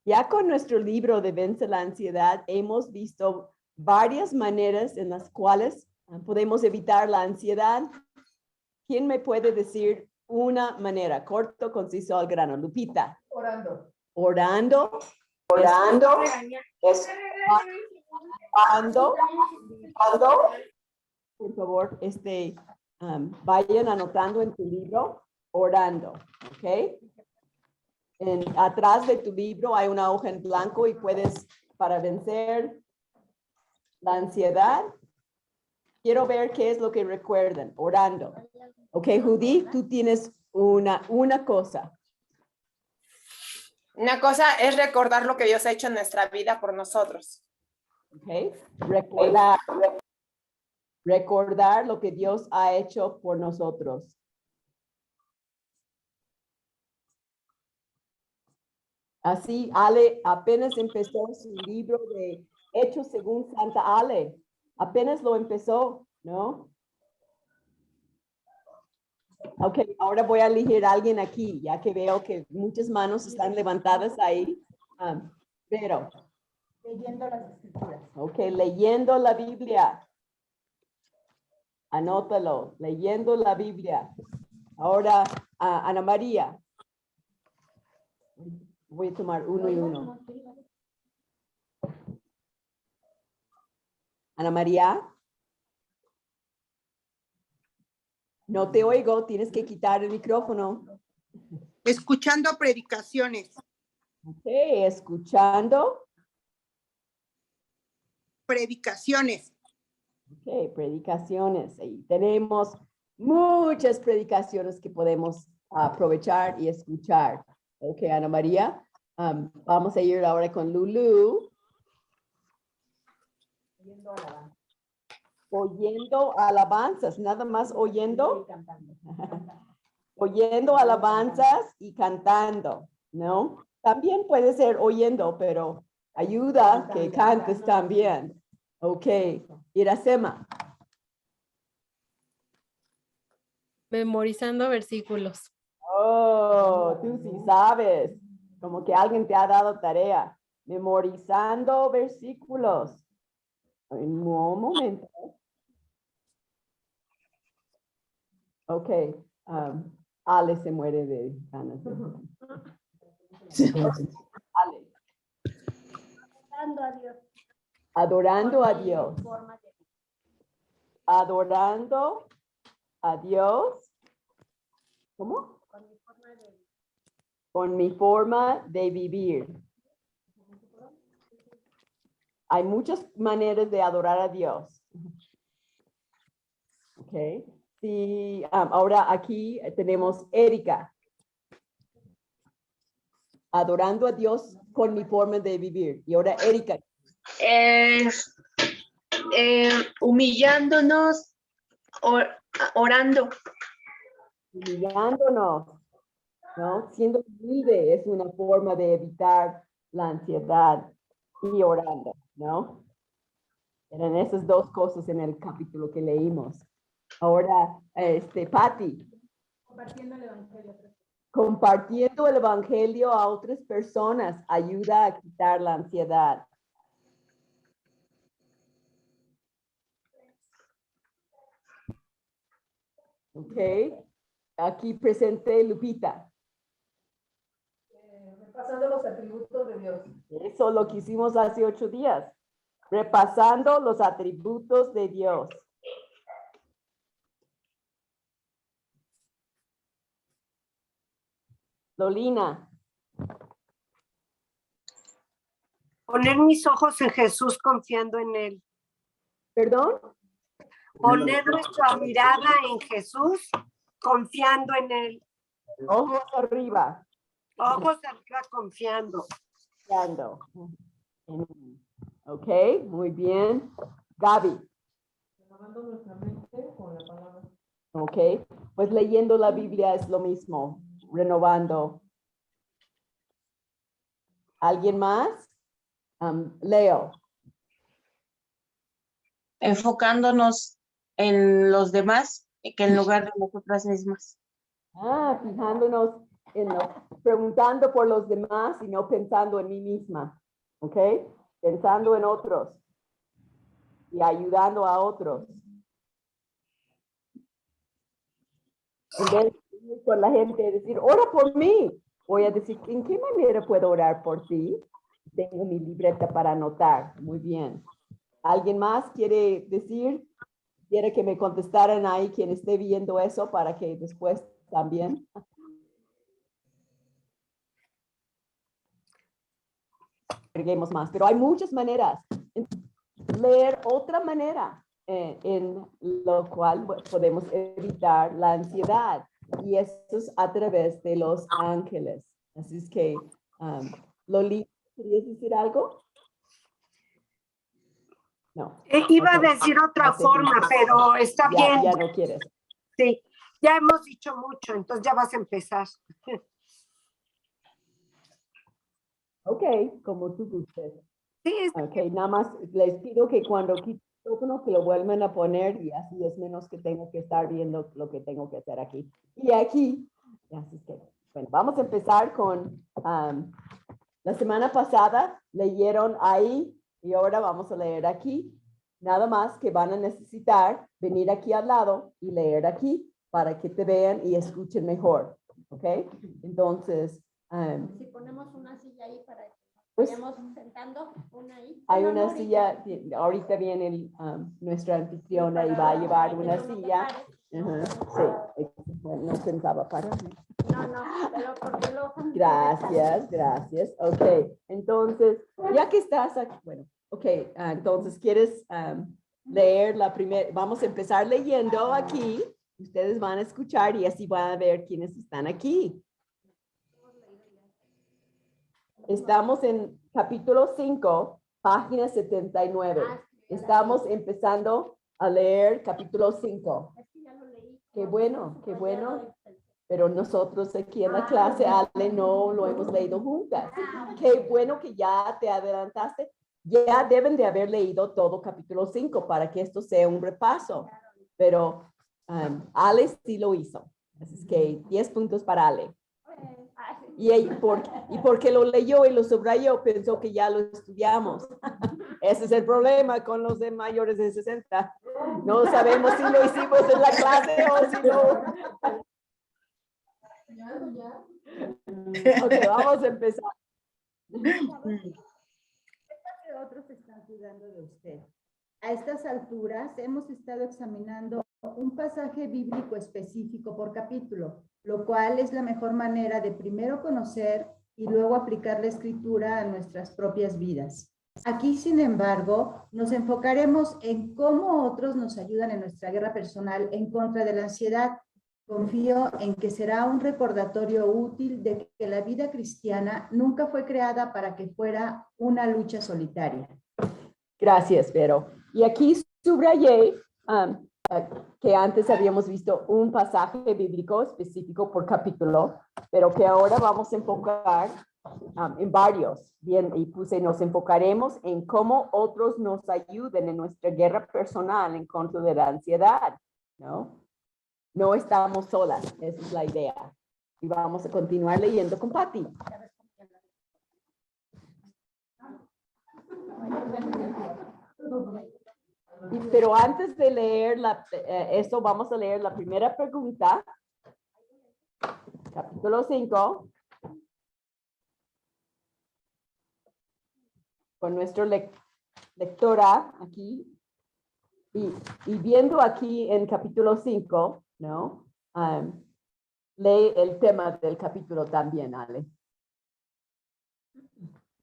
Ya con nuestro libro de Vence la Ansiedad hemos visto varias maneras en las cuales podemos evitar la ansiedad. ¿Quién me puede decir una manera? Corto, conciso, al grano. Lupita. Orando. Orando. Orando. Cuando, por favor, vayan anotando en tu libro, orando, ¿ok? Atrás de tu libro hay una hoja en blanco y puedes, para vencer la ansiedad, quiero ver qué es lo que recuerdan, orando. Ok, Judy, tú tienes una cosa. Una cosa es recordar lo que Dios ha hecho en nuestra vida por nosotros. Ok, recordar lo que Dios ha hecho por nosotros. Así, Ale apenas empezó su libro de Hechos según Santa Ale. Apenas lo empezó, ¿no? Ok, ahora voy a elegir a alguien aquí, ya que veo que muchas manos están levantadas ahí. Pero. Leyendo las escrituras. Ok, leyendo la Biblia. Anótalo, leyendo la Biblia. Ahora, Ana María. Voy a tomar uno y uno. Ana María. No te oigo, tienes que quitar el micrófono. Escuchando predicaciones. Ok, escuchando. Predicaciones. Ok, predicaciones. Ahí tenemos muchas predicaciones que podemos aprovechar y escuchar. Ok, Ana María. Vamos a ir ahora con Lulu. Oyendo alabanzas, nada más oyendo. Oyendo alabanzas y cantando, ¿no? También puede ser oyendo, pero ayuda que cantes también. Ok, Iracema. Memorizando versículos. Oh, tú sí sabes. Como que alguien te ha dado tarea. Memorizando versículos. En un momento. Ok. Ale se muere de ganas. Ale. Adorando a Dios. Adorando a Dios. Adorando a Dios. ¿Cómo? Con mi forma de vivir. Hay muchas maneras de adorar a Dios. Ok. Sí, ahora aquí tenemos Erika. Adorando a Dios con mi forma de vivir. Y ahora Erika. Humillándonos, orando. Humillándonos, ¿no? Siendo humilde es una forma de evitar la ansiedad y orando, ¿no? Eran esas dos cosas en el capítulo que leímos. Ahora, Patty. Compartiendo el evangelio. Compartiendo el evangelio a otras personas ayuda a quitar la ansiedad. Ok. Aquí presente Lupita. Repasando los atributos de Dios. Eso lo que hicimos hace 8 días. Repasando los atributos de Dios. Lolina. Poner mis ojos en Jesús confiando en Él. ¿Perdón? Poner nuestra mirada en Jesús confiando en Él. Ojos arriba. Ojos arriba confiando. Confiando. Ok, muy bien. Gaby. Renovando nuestra mente con la palabra. Ok, pues leyendo la Biblia es lo mismo. Renovando. ¿Alguien más? Leo. Enfocándonos en los demás que en lugar de nosotras mismas. Fijándonos preguntando por los demás y no pensando en mí misma, ¿ok? Pensando en otros y ayudando a otros. En vez de ir con la gente y decir, ora por mí, voy a decir, ¿en qué manera puedo orar por ti? Tengo mi libreta para anotar. Muy bien. ¿Alguien más quiere decir? ¿Quiere que me contestaran ahí quien esté viendo eso para que después también? Agreguemos más, pero hay muchas maneras. Leer otra manera en lo cual podemos evitar la ansiedad, y eso es a través de los ángeles. Así es que, Loli, ¿querías decir algo? No. Iba a Ok. decir otra No te forma, preocupes. pero está bien. Ya no quieres. Sí, ya hemos dicho mucho, entonces ya vas a empezar. Ok, como tú gustes. Sí, Ok, nada más les pido que cuando quiten el micrófono que lo vuelvan a poner, y así es menos que tengo que estar viendo lo que tengo que hacer aquí. Y aquí, así que, bueno, vamos a empezar con, la semana pasada leyeron ahí y ahora vamos a leer aquí. Nada más que van a necesitar venir aquí al lado y leer aquí para que te vean y escuchen mejor. ¿Ok? Entonces, Si ponemos una silla ahí para que pues vayamos sentando, una ahí. hay No, no, una ahorita. silla, ahorita viene nuestra anfitriona y va a llevar una silla. Ajá, sí, bueno, no pensaba para mí. No, pero porque lo... Gracias. Ok, entonces, ya que estás aquí, bueno, ok, entonces, ¿quieres leer la primera? Vamos a empezar leyendo aquí. Ustedes van a escuchar y así van a ver quiénes están aquí. Estamos en capítulo 5, página 79. Estamos empezando a leer capítulo 5. Qué bueno. Pero nosotros aquí en la clase, Ale, no lo hemos leído juntas. Qué bueno que ya te adelantaste. Ya deben de haber leído todo capítulo 5 para que esto sea un repaso. Pero Ale sí lo hizo. Así es que 10 puntos para Ale. Y porque lo leyó y lo subrayó, pensó que ya lo estudiamos. Ese es el problema con los de mayores de 60. No sabemos si lo hicimos en la clase o si no. Ok, vamos a empezar. Que otros están cuidando de usted. A estas alturas hemos estado examinando un pasaje bíblico específico por capítulo, lo cual es la mejor manera de primero conocer y luego aplicar la escritura a nuestras propias vidas. Aquí, sin embargo, nos enfocaremos en cómo otros nos ayudan en nuestra guerra personal en contra de la ansiedad. Confío en que será un recordatorio útil de que la vida cristiana nunca fue creada para que fuera una lucha solitaria. Gracias, Vero. Y aquí subrayé que antes habíamos visto un pasaje bíblico específico por capítulo, pero que ahora vamos a enfocar en varios. Bien, y puse, nos enfocaremos en cómo otros nos ayuden en nuestra guerra personal en contra de la ansiedad, ¿no? No estamos solas, esa es la idea. Y vamos a continuar leyendo con Patti. Pero antes de leer esto, vamos a leer la primera pregunta. Capítulo 5. Con nuestra lectora aquí. Y viendo aquí en capítulo 5, ¿no? Lee el tema del capítulo también, Ale.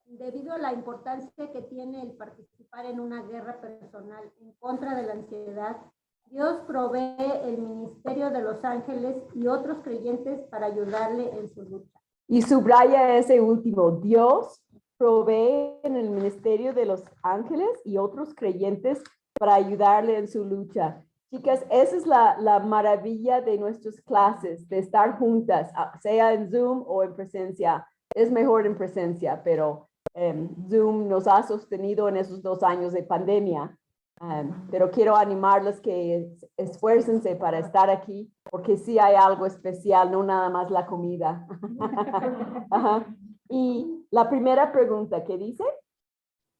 Debido a la importancia que tiene el participar en una guerra personal en contra de la ansiedad, Dios provee el ministerio de los ángeles y otros creyentes para ayudarle en su lucha. Y subraya ese último. Dios provee en el ministerio de los ángeles y otros creyentes para ayudarle en su lucha. Chicas, esa es la maravilla de nuestras clases, de estar juntas, sea en Zoom o en presencia. Es mejor en presencia, pero Zoom nos ha sostenido en esos 2 años de pandemia. Pero quiero animarlos que esfuércense para estar aquí, porque sí hay algo especial, no nada más la comida. Ajá. Y la primera pregunta, ¿qué dice?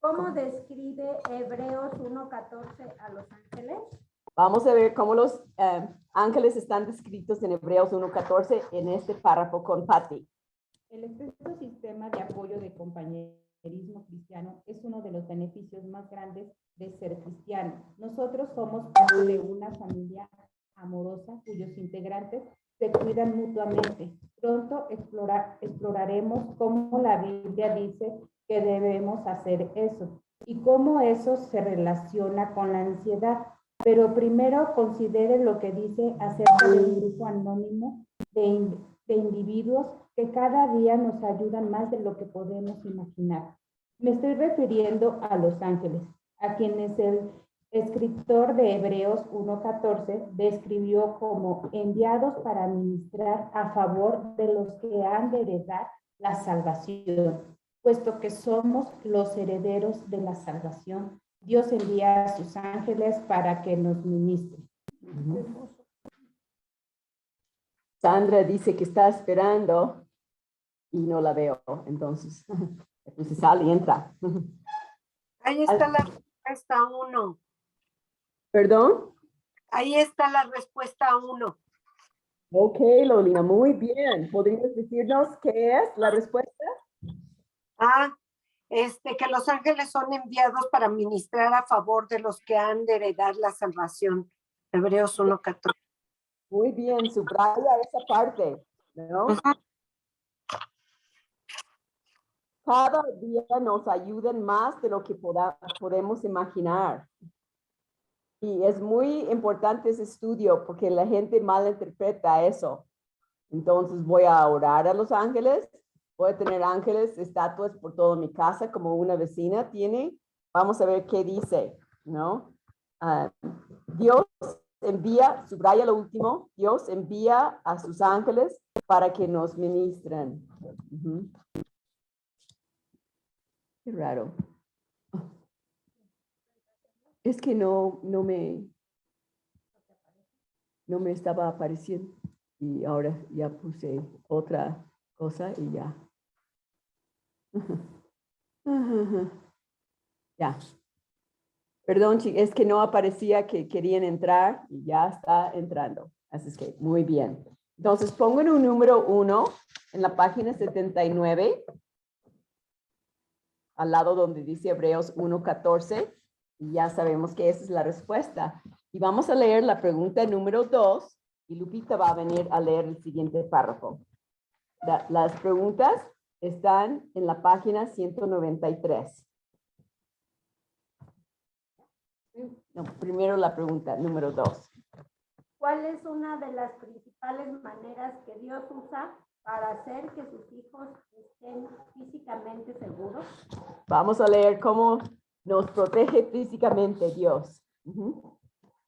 ¿Cómo describe Hebreos 1:14 a los ángeles? Vamos a ver cómo los ángeles están descritos en Hebreos 1:14 en este párrafo con Patty. El extenso sistema de apoyo de compañerismo cristiano es uno de los beneficios más grandes de ser cristiano. Nosotros somos parte de una familia amorosa cuyos integrantes se cuidan mutuamente. Pronto exploraremos cómo la Biblia dice que debemos hacer eso y cómo eso se relaciona con la ansiedad. Pero primero considere lo que dice acerca de un grupo anónimo de individuos que cada día nos ayudan más de lo que podemos imaginar. Me estoy refiriendo a los ángeles, a quienes el escritor de Hebreos 1:14 describió como enviados para ministrar a favor de los que han de heredar la salvación. Puesto que somos los herederos de la salvación, Dios envía a sus ángeles para que nos ministren. Sandra dice que está esperando y no la veo, entonces sale y entra. Ahí está la respuesta 1. ¿Perdón? Ahí está la respuesta 1. Ok, Lolina, muy bien. ¿Podrías decirnos qué es la respuesta? Que los ángeles son enviados para ministrar a favor de los que han de heredar la salvación. Hebreos 1:14. Muy bien, subraya esa parte, ¿no? Cada día nos ayudan más de lo que podemos imaginar. Y es muy importante ese estudio porque la gente malinterpreta eso. Entonces voy a orar a los ángeles, voy a tener ángeles, estatuas por toda mi casa como una vecina tiene. Vamos a ver qué dice, ¿no? Dios envía, subraya lo último, Dios envía a sus ángeles para que nos ministren. Qué raro. Es que no me estaba apareciendo y ahora ya puse otra cosa y ya. Ya. Perdón, es que no aparecía que querían entrar y ya está entrando. Así es que muy bien. Entonces pongan un número 1 en la página 79, al lado donde dice Hebreos 1:14, y ya sabemos que esa es la respuesta. Y vamos a leer la pregunta número 2 y Lupita va a venir a leer el siguiente párrafo. Las preguntas están en la página 193. No, primero la pregunta número 2. ¿Cuál es una de las principales maneras que Dios usa para hacer que sus hijos estén físicamente seguros? Vamos a leer cómo nos protege físicamente Dios.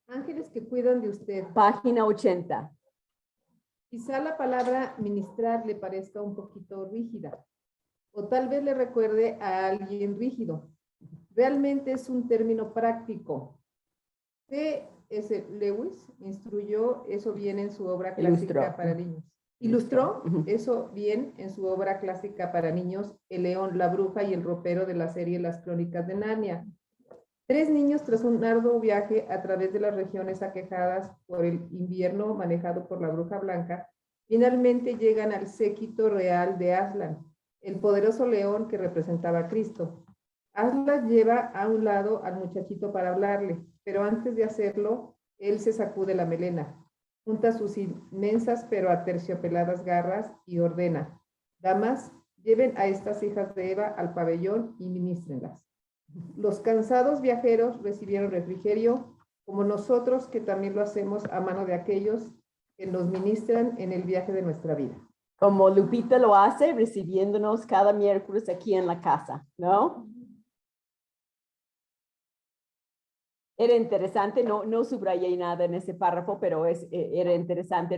Ángeles que cuidan de usted. Página 80. Quizá la palabra ministrar le parezca un poquito rígida, o tal vez le recuerde a alguien rígido. Realmente es un término práctico. C.S. Lewis instruyó eso bien en su obra clásica para niños. Ilustró eso bien en su obra clásica para niños, El león, la bruja y el ropero, de la serie Las Crónicas de Narnia. 3 niños, tras un arduo viaje a través de las regiones aquejadas por el invierno manejado por la bruja blanca, finalmente llegan al séquito real de Aslan, el poderoso león que representaba a Cristo. Aslan lleva a un lado al muchachito para hablarle, pero antes de hacerlo, él se sacude la melena, junta sus inmensas pero aterciopeladas garras y ordena: damas, lleven a estas hijas de Eva al pabellón y ministrenlas. Los cansados viajeros recibieron refrigerio, como nosotros que también lo hacemos a mano de aquellos que nos ministran en el viaje de nuestra vida. Como Lupita lo hace, recibiéndonos cada miércoles aquí en la casa, ¿no? Era interesante, no subrayé nada en ese párrafo, pero era interesante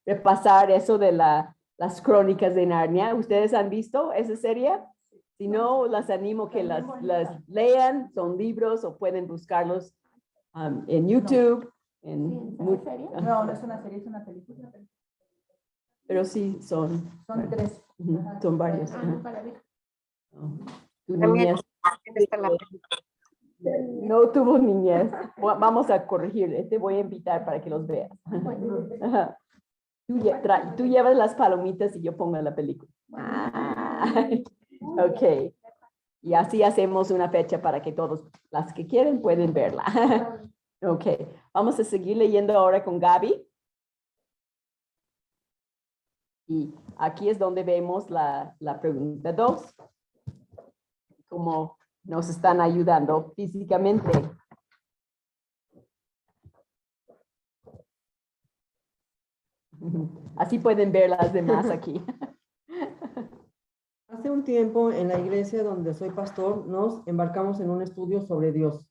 repasar eso de las crónicas de Narnia. ¿Ustedes han visto esa serie? Si no, las animo que las lean, son libros o pueden buscarlos en YouTube. No, no es una serie, es una película. Pero sí son. Son 3. Ujú, son varios. Para ver. Tu También niñez está la no tuvo niñez. Vamos a corregir. Te voy a invitar para que los veas. Ajá. Tú llevas las palomitas y yo pongo la película. Ok. Y así hacemos una fecha para que todos las que quieren pueden verla. Ok. Vamos a seguir leyendo ahora con Gaby. Y aquí es donde vemos la pregunta 2. Cómo nos están ayudando físicamente. Así pueden ver las demás aquí. Hace un tiempo en la iglesia donde soy pastor nos embarcamos en un estudio sobre Dios,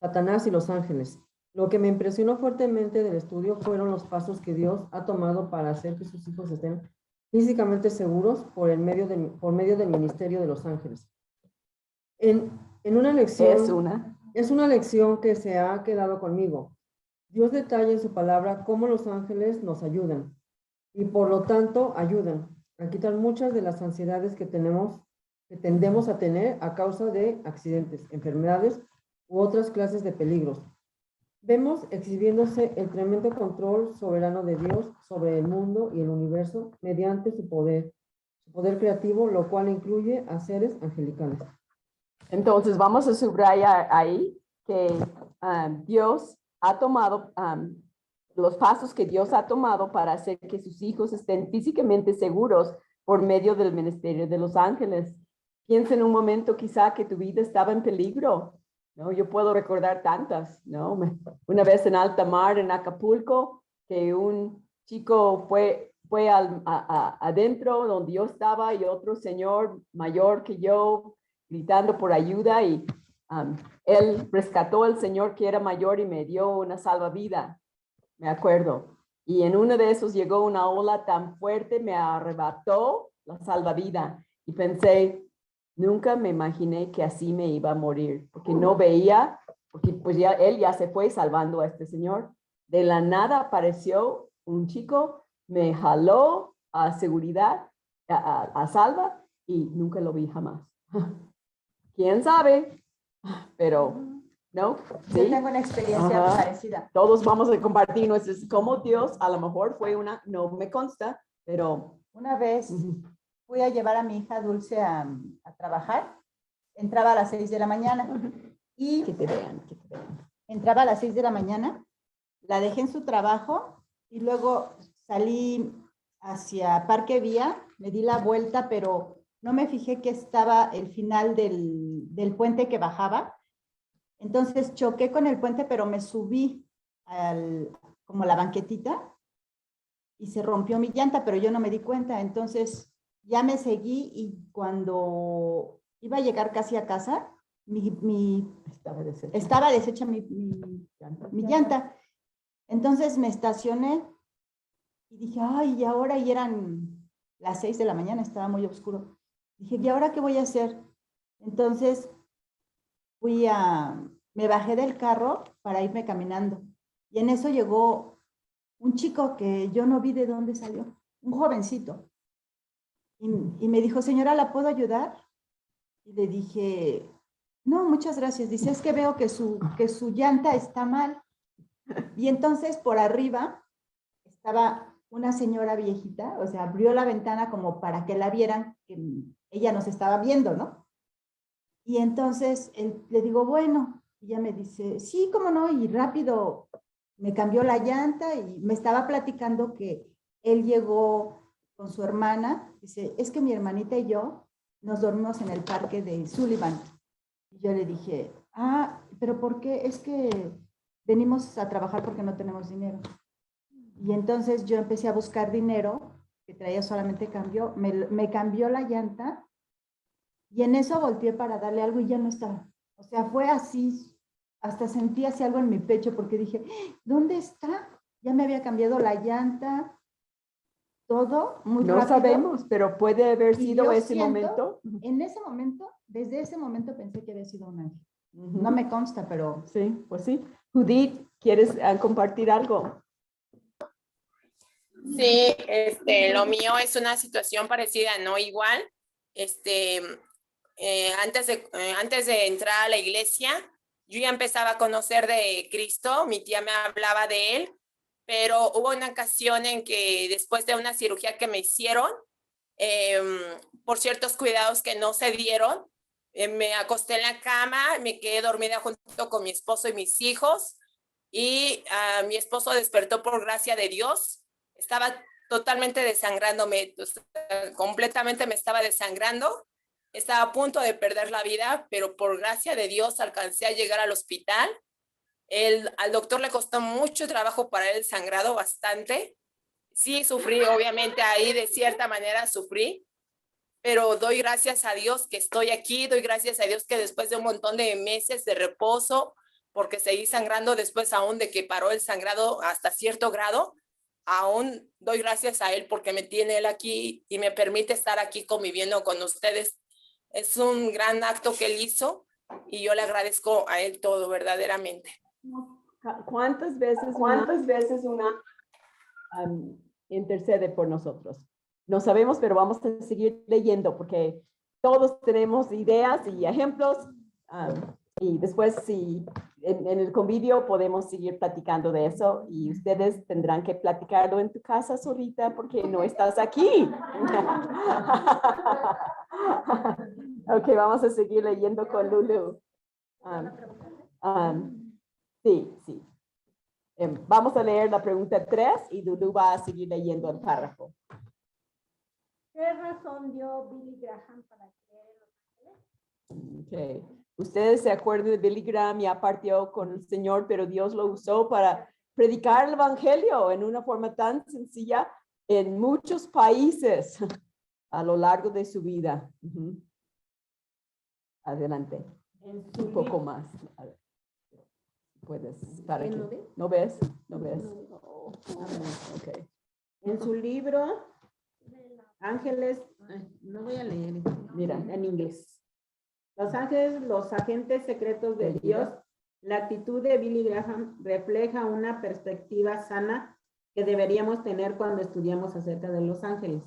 Satanás y los ángeles. Lo que me impresionó fuertemente del estudio fueron los pasos que Dios ha tomado para hacer que sus hijos estén físicamente seguros por medio del ministerio de los ángeles. En una lección, es una lección que se ha quedado conmigo. Dios detalla en su palabra cómo los ángeles nos ayudan y por lo tanto ayudan a quitar muchas de las ansiedades que tendemos a tener a causa de accidentes, enfermedades u otras clases de peligros. Vemos exhibiéndose el tremendo control soberano de Dios sobre el mundo y el universo mediante su poder creativo, lo cual incluye a seres angelicales. Entonces vamos a subrayar ahí que Dios ha tomado los pasos que Dios ha tomado para hacer que sus hijos estén físicamente seguros por medio del ministerio de los ángeles. Piensa en un momento quizá que tu vida estaba en peligro, ¿no? Yo puedo recordar tantas, ¿no? Una vez en alta mar, en Acapulco, que un chico fue adentro donde yo estaba y otro señor mayor que yo gritando por ayuda y él rescató al señor que era mayor y me dio una salvavidas. Me acuerdo. Y en uno de esos llegó una ola tan fuerte, me arrebató la salvavidas. Y pensé, nunca me imaginé que así me iba a morir, porque no veía, porque pues ya él ya se fue salvando a este señor. De la nada apareció un chico, me jaló a seguridad, a salva, y nunca lo vi jamás. ¿Quién sabe? Pero, ¿no? Yo ¿Sí? tengo una experiencia Ajá. parecida. Todos vamos a compartir nuestros, como Dios, a lo mejor fue no me consta, pero... Una vez fui a llevar a mi hija Dulce a trabajar. Entraba a las 6 de la mañana. Y que te vean. entraba a las 6 de la mañana, la dejé en su trabajo y luego salí hacia Parque Vía, me di la vuelta, pero no me fijé que estaba el final del puente que bajaba. Entonces choqué con el puente, pero me subí como la banquetita y se rompió mi llanta, pero yo no me di cuenta. Entonces ya me seguí y cuando iba a llegar casi a casa, estaba deshecha mi llanta. Entonces me estacioné y dije, ay, ¿y ahora? Y eran las 6 de la mañana, estaba muy oscuro. Dije, ¿y ahora qué voy a hacer? Entonces me bajé del carro para irme caminando. Y en eso llegó un chico que yo no vi de dónde salió, un jovencito. Y me dijo, señora, ¿la puedo ayudar? Y le dije, no, muchas gracias. Dice, es que veo que su llanta está mal. Y entonces por arriba estaba una señora viejita, o sea, abrió la ventana como para que la vieran, que ella nos estaba viendo, ¿no? Y entonces le digo, bueno, y ella me dice, sí, cómo no, y rápido me cambió la llanta y me estaba platicando que él llegó con su hermana. Dice, es que mi hermanita y yo nos dormimos en el parque de Sullivan. Y yo le dije, pero ¿por qué? Es que venimos a trabajar porque no tenemos dinero. Y entonces yo empecé a buscar dinero, que traía solamente cambio, me cambió la llanta y en eso volteé para darle algo y ya no estaba. O sea, fue así, hasta sentí así algo en mi pecho porque dije, ¿dónde está? Ya me había cambiado la llanta. todo muy No rápido. sabemos, pero puede haber Y sido yo ese siento- momento. En ese momento, desde ese momento pensé que había sido un ángel. Ujú. No me consta, pero Sí, pues sí. Judith, ¿quieres compartir algo? Sí, lo mío es una situación parecida, no igual. Antes de entrar a la iglesia, yo ya empezaba a conocer de Cristo, mi tía me hablaba de él, pero hubo una ocasión en que después de una cirugía que me hicieron, por ciertos cuidados que no se dieron, me acosté en la cama, me quedé dormida junto con mi esposo y mis hijos, y mi esposo despertó por gracia de Dios. Estaba totalmente desangrándome, o sea, completamente me estaba desangrando. Estaba a punto de perder la vida, pero por gracia de Dios alcancé a llegar al hospital. Al doctor le costó mucho trabajo parar el sangrado, bastante. Sí, sufrí, obviamente ahí de cierta manera sufrí, pero doy gracias a Dios que estoy aquí, doy gracias a Dios que después de un montón de meses de reposo, porque seguí sangrando después aún de que paró el sangrado hasta cierto grado, aún doy gracias a Él porque me tiene Él aquí y me permite estar aquí conviviendo con ustedes. Es un gran acto que Él hizo y yo le agradezco a Él todo verdaderamente. ¿Cuántas veces una intercede por nosotros? No sabemos, pero vamos a seguir leyendo porque todos tenemos ideas y ejemplos. Y después, si en el convivio podemos seguir platicando de eso y ustedes tendrán que platicarlo en tu casa solita porque no estás aquí. Ok, vamos a seguir leyendo con Lulu. Sí. Vamos a leer la pregunta 3 y Lulu va a seguir leyendo el párrafo. ¿Qué razón dio Billy Graham para creer en los ángeles? Okay. Ustedes se acuerdan de Billy Graham, ya partió con el Señor, pero Dios lo usó para predicar el evangelio en una forma tan sencilla en muchos países a lo largo de su vida. Ujú. Adelante. Un poco más. A ver. Puedes, para que. ¿No ves? ¿No ves? Okay. en su libro, Ángeles, no voy a leer, Mira. en inglés. Los ángeles, los agentes secretos de Dios, la actitud de Billy Graham refleja una perspectiva sana que deberíamos tener cuando estudiamos acerca de los ángeles.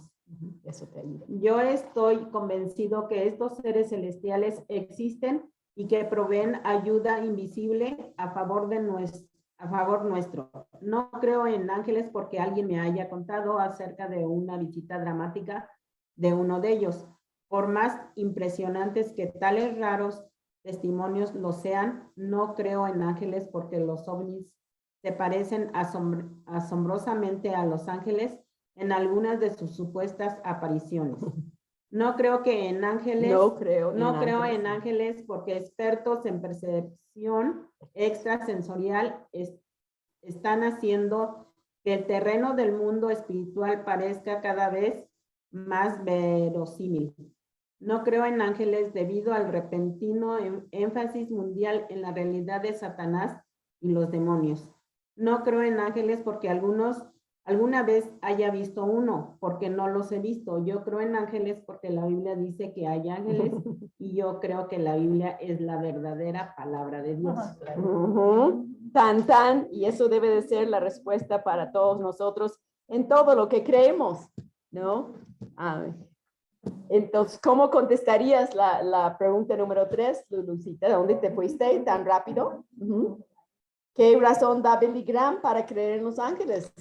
Eso te ayuda. Yo estoy convencido que estos seres celestiales existen y que proveen ayuda invisible a favor nuestro. No creo en ángeles porque alguien me haya contado acerca de una visita dramática de uno de ellos. Por más impresionantes que tales raros testimonios lo sean, no creo en ángeles porque los ovnis se parecen asombrosamente a los ángeles en algunas de sus supuestas apariciones. No creo en ángeles porque expertos en percepción extrasensorial están haciendo que el terreno del mundo espiritual parezca cada vez más verosímil. No creo en ángeles debido al repentino énfasis mundial en la realidad de Satanás y los demonios. No creo en ángeles porque alguna vez haya visto uno, porque no los he visto. Yo creo en ángeles porque la Biblia dice que hay ángeles y yo creo que la Biblia es la verdadera palabra de Dios. Tan, y eso debe de ser la respuesta para todos nosotros en todo lo que creemos, ¿no? Entonces, ¿cómo contestarías la pregunta número 3, Lulucita? ¿Dónde te fuiste tan rápido? ¿Qué razón da Billy Graham para creer en los ángeles?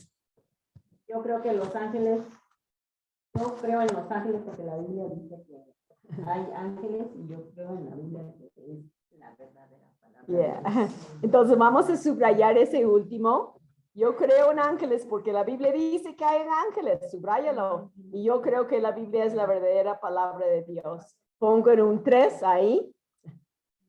Yo creo en los ángeles porque la Biblia dice que hay ángeles y yo creo en la Biblia que es la verdadera palabra. Yeah. Entonces vamos a subrayar ese último. Yo creo en ángeles porque la Biblia dice que hay ángeles, subráyalo. Y yo creo que la Biblia es la verdadera palabra de Dios. Pongo en un 3 ahí.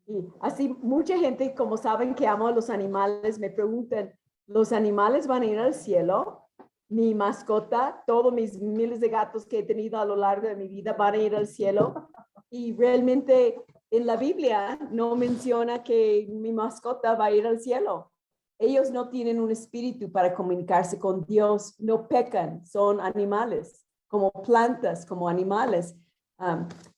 Y así mucha gente, como saben que amo a los animales, me preguntan, ¿los animales van a ir al cielo? Mi mascota, todos mis miles de gatos que he tenido a lo largo de mi vida van a ir al cielo. Y realmente en la Biblia no menciona que mi mascota va a ir al cielo. ellos no tienen un espíritu para comunicarse con Dios, no pecan, son animales, como plantas, como animales.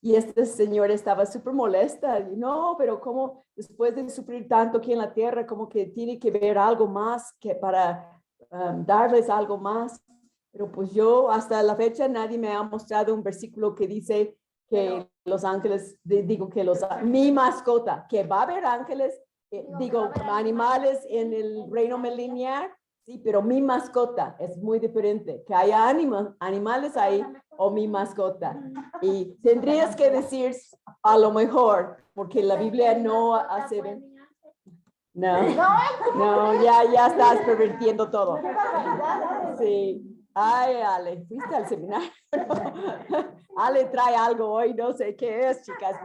Y este señor estaba súper molesta. Y no, pero ¿cómo después de sufrir tanto aquí en la tierra, como que tiene que ver algo más que para darles algo más? Pero pues yo hasta la fecha nadie me ha mostrado un versículo que dice que los ángeles, mi mascota, que va a haber ángeles, animales en el reino milenial, sí, pero mi mascota es muy diferente, que haya animales ahí o mi mascota. Y tendrías que decir a lo mejor, porque la Biblia no hace ver. No, ya estás pervirtiendo todo. Sí. Ay, Ale, fuiste al seminario. Ale trae algo hoy, no sé qué es, chicas,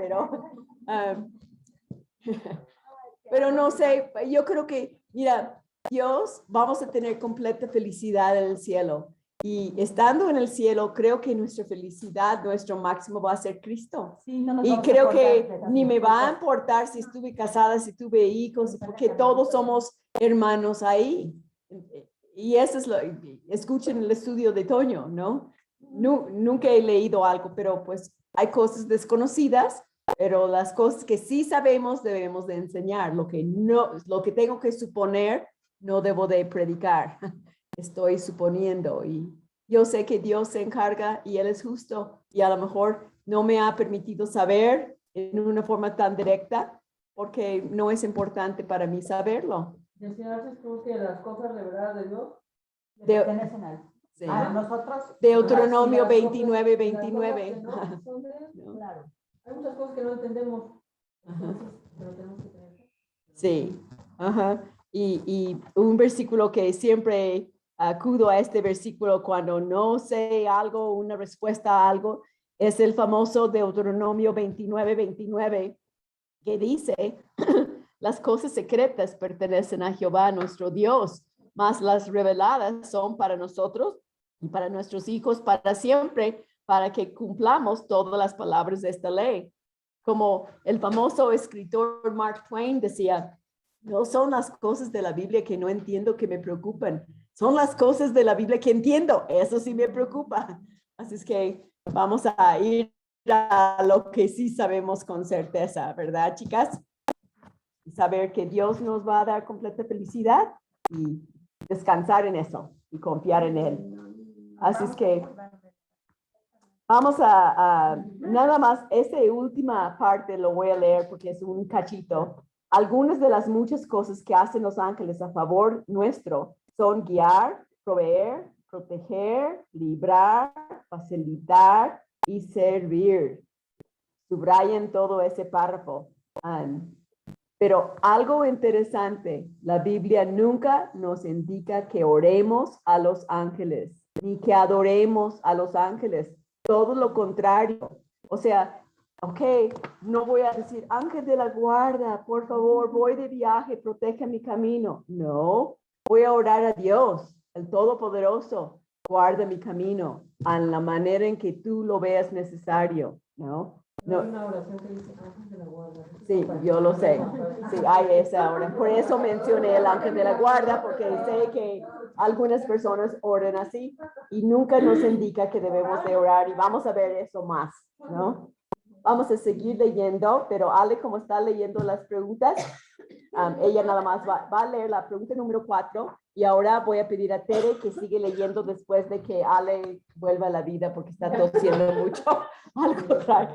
pero no sé, yo creo que, mira, Dios, vamos a tener completa felicidad en el cielo. Y estando en el cielo, creo que nuestra felicidad, nuestro máximo va a ser Cristo. Sí, no nos Y vamos a creo acordar que de las ni me va a mascotas. importar si estuve casada, si tuve hijos, porque todos somos hermanos ahí. Y eso es escuchen el estudio de Toño, ¿no? Nunca he leído algo, pero pues hay cosas desconocidas, pero las cosas que sí sabemos debemos de enseñar. Lo que tengo que suponer, no debo de predicar. Estoy suponiendo y yo sé que Dios se encarga y Él es justo y a lo mejor no me ha permitido saber en una forma tan directa porque no es importante para mí saberlo. ¿Deseas tú que las cosas reveladas de Dios Le pertenecen a él. Sí. A nosotros. Deuteronomio Y las cosas- 29, y las cosas 29. que no son de él, No. Claro. hay muchas cosas que no entendemos. Ajá. Entonces, pero tenemos que tener. Sí, ajá. Y un versículo que siempre acudo a este versículo cuando no sé algo, una respuesta a algo, es el famoso Deuteronomio 29, 29, que dice, las cosas secretas pertenecen a Jehová, nuestro Dios, mas las reveladas son para nosotros y para nuestros hijos para siempre, para que cumplamos todas las palabras de esta ley. Como el famoso escritor Mark Twain decía, no son las cosas de la Biblia que no entiendo que me preocupan, son las cosas de la Biblia que entiendo, eso sí me preocupa. Así es que vamos a ir a lo que sí sabemos con certeza, ¿verdad, chicas? Y saber que Dios nos va a dar completa felicidad y descansar en eso y confiar en Él. Así es que vamos a nada más, esta última parte lo voy a leer porque es un cachito. Algunas de las muchas cosas que hacen los ángeles a favor nuestro son guiar, proveer, proteger, librar, facilitar y servir. Subrayen todo ese párrafo. Pero algo interesante, la Biblia nunca nos indica que oremos a los ángeles, ni que adoremos a los ángeles. Todo lo contrario. O sea, ok, no voy a decir, ángel de la guarda, por favor, voy de viaje, protege mi camino. No, voy a orar a Dios, el Todopoderoso, guarda mi camino, a la manera en que tú lo veas necesario, ¿no? No hay una oración que dice ángel de la guarda. Sí, yo lo sé. Sí, hay esa hora. Por eso mencioné el ángel de la guarda, porque sé que algunas personas oran así y nunca nos indica que debemos de orar y vamos a ver eso más, ¿no? Vamos a seguir leyendo, pero Ale, como está leyendo las preguntas, ella nada más va a leer la pregunta número 4 y ahora voy a pedir a Tere que sigue leyendo después de que Ale vuelva a la vida porque está tosiendo mucho. Algo trae.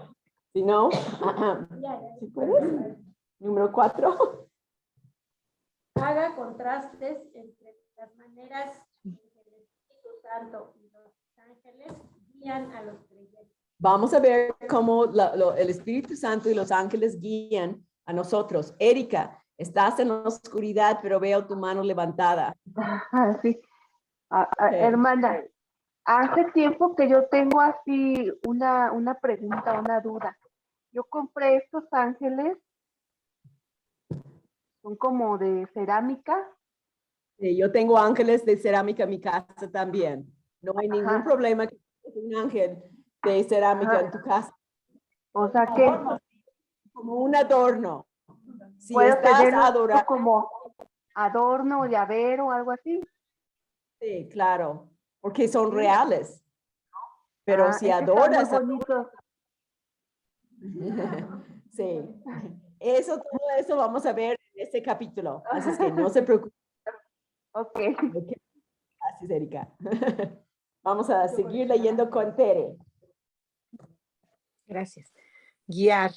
Si no, ¿sí puedes? Número 4. Haga contrastes entre las maneras en que el Espíritu Santo y los ángeles guían a los creyentes. Vamos a ver cómo el Espíritu Santo y los ángeles guían a nosotros. Erika, estás en la oscuridad, pero veo tu mano levantada. Sí. Okay. Hermana, hace tiempo que yo tengo así una pregunta, una duda. Yo compré estos ángeles, son como de cerámica. Sí, yo tengo ángeles de cerámica en mi casa también. No hay ningún Ajá. problema que tengas un ángel de cerámica Ajá. en tu casa. O sea que Como un adorno. Si puedo estás tenerlo adorando, como adorno, llavero, algo así. Sí, claro, porque son reales. Pero Ah, si es que están muy adoras, bonitos. sí, todo eso vamos a ver en este capítulo. Así es que no se preocupen. Ok. Ok, gracias, Erika. Vamos a seguir leyendo con Tere. Gracias. Guiar.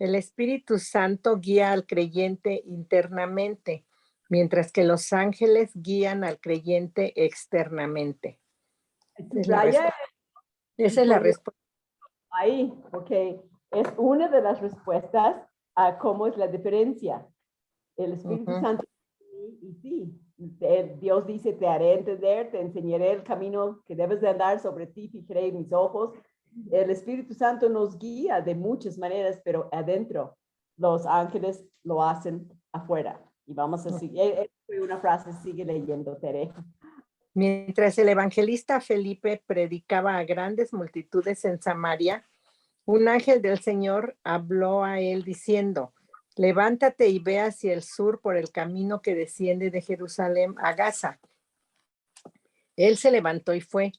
El Espíritu Santo guía al creyente internamente, mientras que los ángeles guían al creyente externamente. Subraya Esa es la respuesta. ahí, porque es una de las respuestas a cómo es la diferencia. El Espíritu Santo, y sí, Dios dice, te haré entender, te enseñaré el camino que debes de andar, sobre ti fijaré mis ojos. El Espíritu Santo nos guía de muchas maneras, pero adentro, los ángeles lo hacen afuera. Y vamos a seguir, fue una frase, sigue leyendo, Tere. Mientras el evangelista Felipe predicaba a grandes multitudes en Samaria, un ángel del Señor habló a él diciendo, levántate y ve hacia el sur por el camino que desciende de Jerusalén a Gaza. Él se levantó y fue.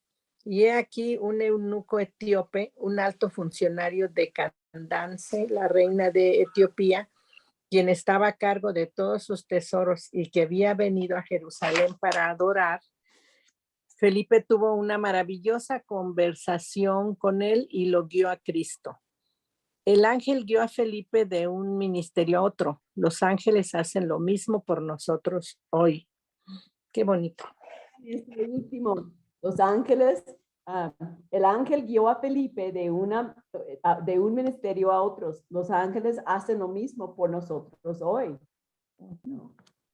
Y he aquí un eunuco etíope, un alto funcionario de Candace, la reina de Etiopía, quien estaba a cargo de todos sus tesoros y que había venido a Jerusalén para adorar. Felipe tuvo una maravillosa conversación con él y lo guió a Cristo. El ángel guió a Felipe de un ministerio a otro. Los ángeles hacen lo mismo por nosotros hoy. Qué bonito. Este último, los ángeles, el ángel guió a Felipe de un ministerio a otros. Los ángeles hacen lo mismo por nosotros hoy.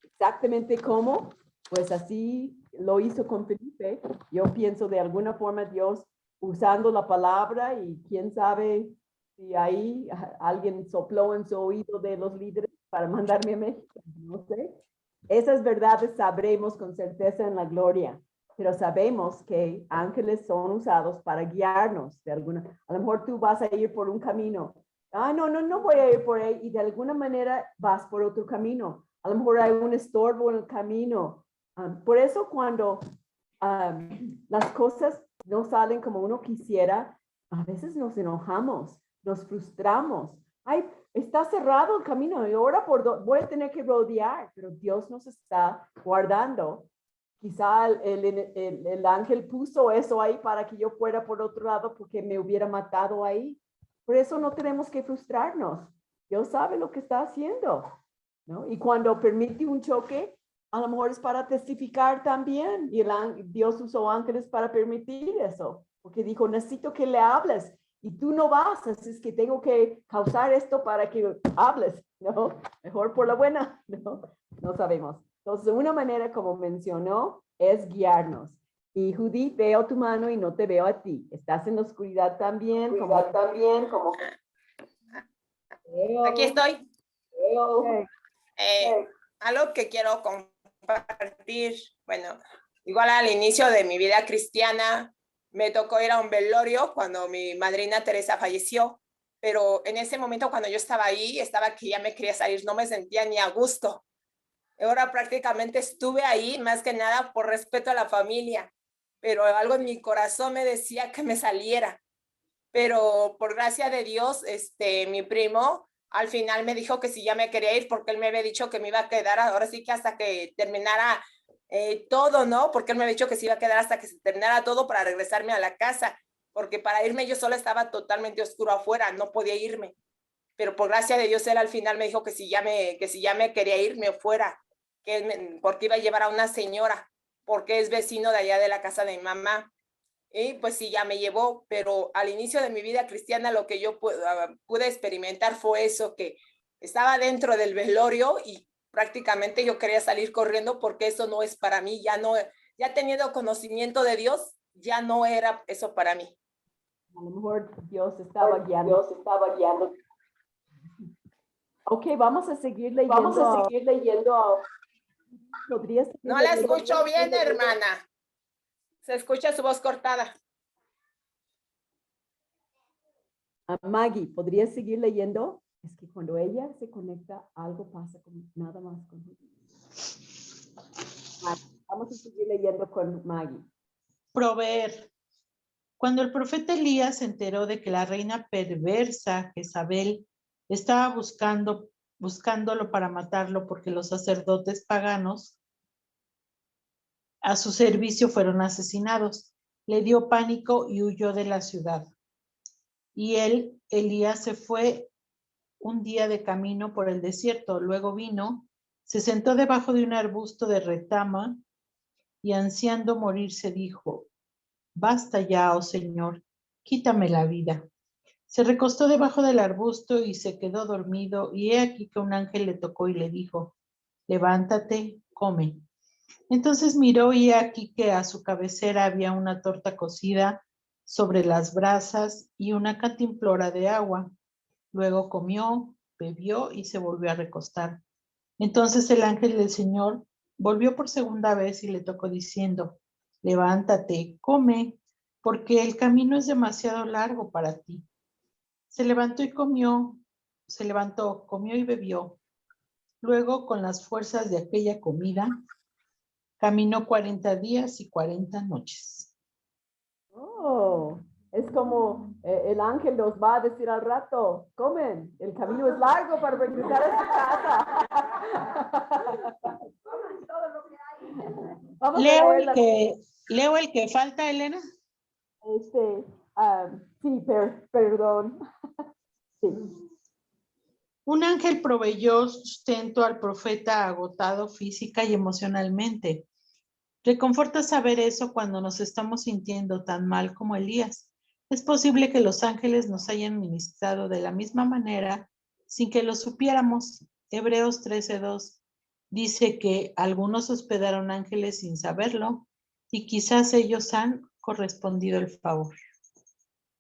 Exactamente cómo, pues así lo hizo con Felipe. Yo pienso de alguna forma Dios usando la palabra y quién sabe si ahí alguien sopló en su oído de los líderes para mandarme a México, no sé. Esas verdades sabremos con certeza en la gloria, pero sabemos que ángeles son usados para guiarnos de alguna. A lo mejor tú vas a ir por un camino. No voy a ir por ahí y de alguna manera vas por otro camino. A lo mejor hay un estorbo en el camino. Por eso cuando las cosas no salen como uno quisiera, a veces nos enojamos, nos frustramos. Ay, está cerrado el camino y ahora voy a tener que rodear, pero Dios nos está guardando. Quizá el ángel puso eso ahí para que yo fuera por otro lado porque me hubiera matado ahí. Por eso no tenemos que frustrarnos. Dios sabe lo que está haciendo, ¿no? Y cuando permite un choque, a lo mejor es para testificar también. Y Dios usó ángeles para permitir eso, porque dijo, necesito que le hables y tú no vas, así es que tengo que causar esto para que hables, ¿no? Mejor por la buena, ¿no? No sabemos. Entonces, una manera, como mencionó, es guiarnos. Y Judith, veo tu mano y no te veo a ti. Estás en la oscuridad también. Aquí estoy. Veo. Algo que quiero compartir, bueno, igual al inicio de mi vida cristiana, me tocó ir a un velorio cuando mi madrina Teresa falleció, pero en ese momento cuando yo estaba ahí, estaba que ya me quería salir, no me sentía ni a gusto. Ahora prácticamente estuve ahí más que nada por respeto a la familia, pero algo en mi corazón me decía que me saliera. Pero por gracia de Dios, mi primo al final me dijo que si ya me quería ir porque él me había dicho que me iba a quedar ahora sí que hasta que terminara todo, ¿no? Porque él me había dicho que se iba a quedar hasta que se terminara todo para regresarme a la casa, porque para irme yo sola estaba totalmente oscuro afuera, no podía irme. Pero por gracia de Dios, él al final me dijo que si ya me quería ir, me fuera, porque iba a llevar a una señora, porque es vecino de allá de la casa de mi mamá. Y pues sí, ya me llevó, pero al inicio de mi vida cristiana lo que yo pude experimentar fue eso, que estaba dentro del velorio y prácticamente yo quería salir corriendo porque eso no es para mí, ya teniendo conocimiento de Dios, ya no era eso para mí. A lo mejor Dios estaba guiando. Ok, vamos a seguir leyendo. ¿Podrías No la escucho bien, hermana. Se escucha su voz cortada. Maggie, ¿podrías seguir leyendo? Es que cuando ella se conecta, algo pasa con nada más con Vamos a seguir leyendo con Maggie. Proveer. Cuando el profeta Elías se enteró de que la reina perversa Jezabel estaba buscándolo para matarlo porque los sacerdotes paganos a su servicio fueron asesinados, le dio pánico y huyó de la ciudad. Y Elías, se fue un día de camino por el desierto. Luego vino, se sentó debajo de un arbusto de retama y ansiando morirse dijo: Basta ya, oh Señor, quítame la vida. Se recostó debajo del arbusto y se quedó dormido, y he aquí que un ángel le tocó y le dijo: Levántate, come. Entonces miró y he aquí que a su cabecera había una torta cocida sobre las brasas y una cantimplora de agua. Luego comió, bebió y se volvió a recostar. Entonces el ángel del Señor volvió por segunda vez y le tocó diciendo: Levántate, come, porque el camino es demasiado largo para ti. Se levantó, comió y bebió. Luego, con las fuerzas de aquella comida, caminó 40 días y 40 noches. Oh, es como el ángel nos va a decir al rato: comen, el camino es largo para regresar a su casa. Vamos a leer ¿Leo el que falta, Elena? Sí, perdón. Sí. Un ángel proveyó sustento al profeta agotado física y emocionalmente. Reconforta saber eso cuando nos estamos sintiendo tan mal como Elías. Es posible que los ángeles nos hayan ministrado de la misma manera sin que lo supiéramos. Hebreos 13:2 dice que algunos hospedaron ángeles sin saberlo y quizás ellos han correspondido el favor.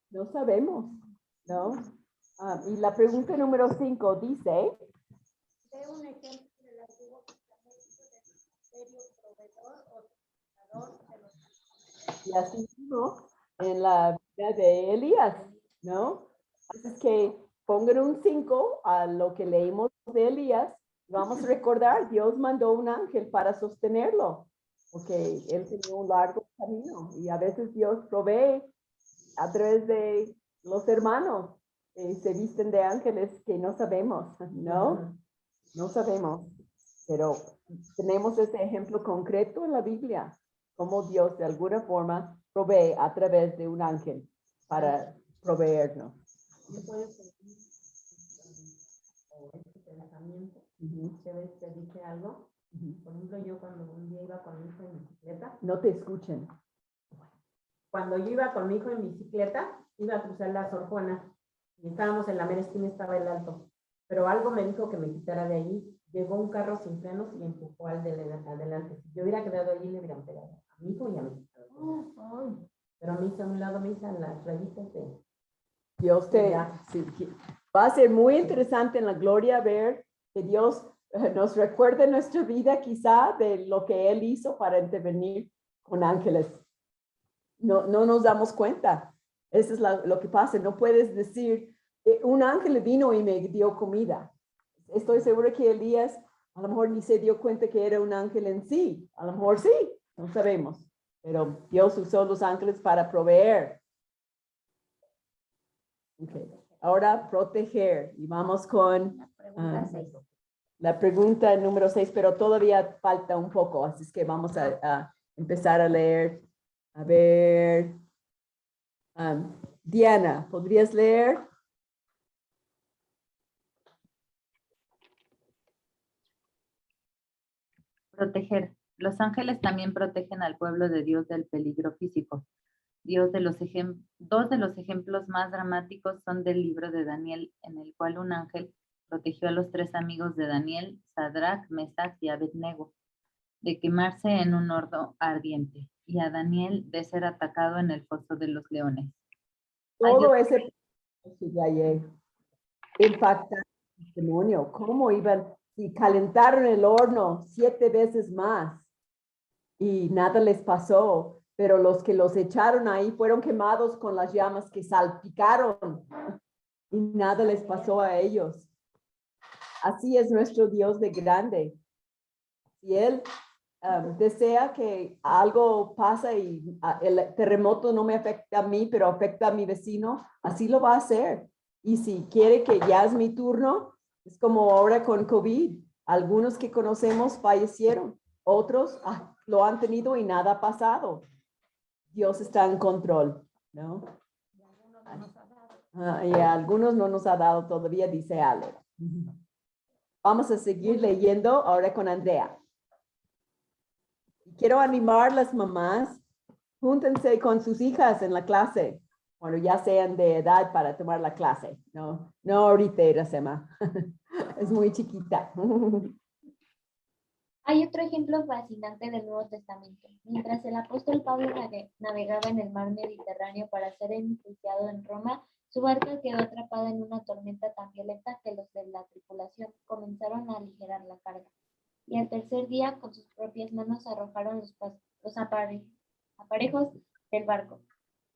No sabemos, ¿no? Y la pregunta número 5 dice: De un ejemplo del Antiguo Testamento del ministerio proveedor o administrador de los. Y así mismo en la vida de Elías, ¿no? Así que pongan un 5 a lo que leímos de Elías. Vamos a recordar, Dios mandó un ángel para sostenerlo, porque él tenía un largo camino y a veces Dios provee a través de los hermanos. Se visten de ángeles que no sabemos, ¿no? No sabemos, pero tenemos este ejemplo concreto en la Biblia, como Dios de alguna forma provee a través de un ángel para proveernos. Te dije algo. Por ejemplo, yo cuando un día iba con mi hijo en bicicleta. No te escuchen. Cuando yo iba con mi hijo en bicicleta, iba a cruzar la Sor Juana y estábamos en la mera esquina, estaba el Alto. Pero algo me dijo que me quitara de allí. Llegó un carro sin frenos y empujó al de adelante. Si yo hubiera quedado allí, le hubieran pegado a mi hijo y a mí. Pero me hizo a un lado, me hizo las rayitas de... Dios te... Sí, va a ser muy interesante en la gloria ver que Dios nos recuerde nuestra vida quizá de lo que Él hizo para intervenir con ángeles. No nos damos cuenta. Eso es lo que pasa. No puedes decir, un ángel vino y me dio comida. Estoy segura que Elías a lo mejor ni se dio cuenta que era un ángel en sí. A lo mejor sí, no sabemos. Pero Dios usó los ángeles para proveer. Okay. Ahora proteger. Y vamos con la pregunta número 6, pero todavía falta un poco. Así es que vamos a empezar a leer. A ver. Diana, ¿podrías leer? Proteger. Los ángeles también protegen al pueblo de Dios del peligro físico. Dos de los ejemplos más dramáticos son del libro de Daniel, en el cual un ángel protegió a los 3 amigos de Daniel, Sadrach, Mesach y Abednego, de quemarse en un horno ardiente, y a Daniel de ser atacado en el foso de los leones. Todo ese impacta el testimonio. ¿Cómo iban? Si calentaron el horno 7 veces más y nada les pasó, pero los que los echaron ahí fueron quemados con las llamas que salpicaron y nada les pasó a ellos. Así es nuestro Dios de grande. Si Él desea que algo pasa y el terremoto no me afecta a mí, pero afecta a mi vecino, así lo va a hacer. Y si quiere que ya es mi turno, es como ahora con COVID. Algunos que conocemos fallecieron, otros lo han tenido y nada ha pasado. Dios está en control, ¿no? Y a algunos no nos ha dado todavía, dice Ale. Vamos a seguir leyendo ahora con Andrea. Quiero animar a las mamás, júntense con sus hijas en la clase, cuando ya sean de edad para tomar la clase. No ahorita, Iracema. Es muy chiquita. Hay otro ejemplo fascinante del Nuevo Testamento. Mientras el apóstol Pablo navegaba en el mar Mediterráneo para ser enjuiciado en Roma, su barca quedó atrapada en una tormenta tan violenta que los de la tripulación comenzaron a aligerar la carga. Y al tercer día, con sus propias manos, arrojaron los aparejos del barco.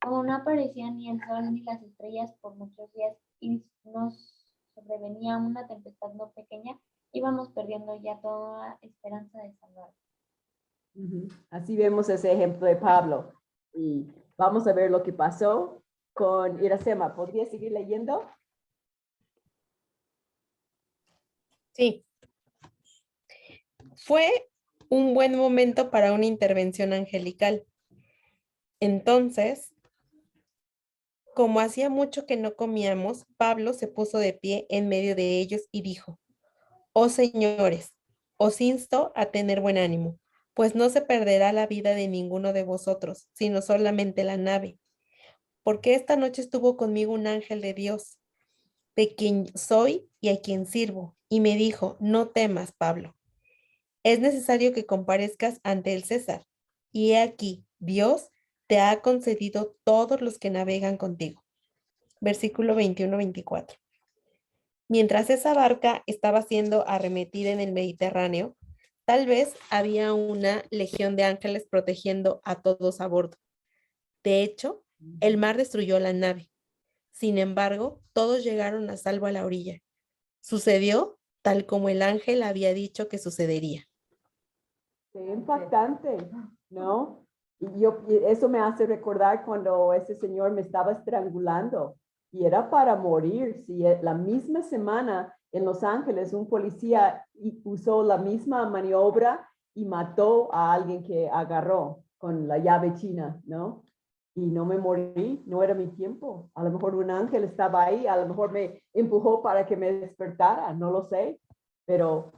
Como no aparecían ni el sol ni las estrellas por muchos días y nos sobrevenía una tempestad no pequeña, íbamos perdiendo ya toda esperanza de salvar. Así vemos ese ejemplo de Pablo. Y vamos a ver lo que pasó con Iracema. ¿Podría seguir leyendo? Sí. Fue un buen momento para una intervención angelical. Entonces, como hacía mucho que no comíamos, Pablo se puso de pie en medio de ellos y dijo: Oh señores, os insto a tener buen ánimo, pues no se perderá la vida de ninguno de vosotros, sino solamente la nave. Porque esta noche estuvo conmigo un ángel de Dios, de quien soy y a quien sirvo, y me dijo: No temas, Pablo. Es necesario que comparezcas ante el César, y he aquí, Dios te ha concedido todos los que navegan contigo. Versículo 21-24. Mientras esa barca estaba siendo arremetida en el Mediterráneo, tal vez había una legión de ángeles protegiendo a todos a bordo. De hecho, el mar destruyó la nave. Sin embargo, todos llegaron a salvo a la orilla. Sucedió tal como el ángel había dicho que sucedería. Qué impactante, ¿no? Y eso me hace recordar cuando ese señor me estaba estrangulando y era para morir. Si la misma semana en Los Ángeles un policía usó la misma maniobra y mató a alguien que agarró con la llave china, ¿no? Y no me morí, no era mi tiempo. A lo mejor un ángel estaba ahí, a lo mejor me empujó para que me despertara, no lo sé, pero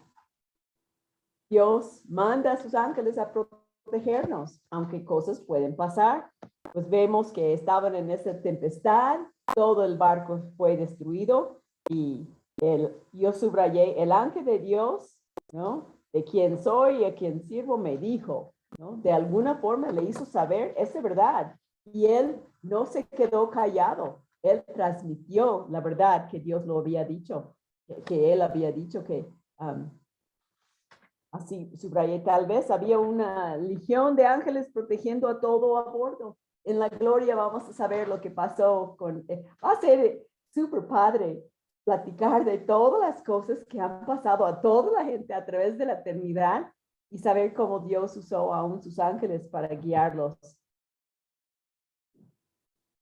Dios manda a sus ángeles a protegernos, aunque cosas pueden pasar. Pues vemos que estaban en esa tempestad, todo el barco fue destruido y yo subrayé el ángel de Dios, ¿no? De quien soy y a quien sirvo me dijo, ¿no? De alguna forma le hizo saber esa verdad y él no se quedó callado. Él transmitió la verdad que Dios lo había dicho, que él había dicho que así subrayé, tal vez había una legión de ángeles protegiendo a todo a bordo. En la gloria vamos a saber lo que pasó con... va a ser súper padre platicar de todas las cosas que han pasado a toda la gente a través de la eternidad y saber cómo Dios usó aún sus ángeles para guiarlos.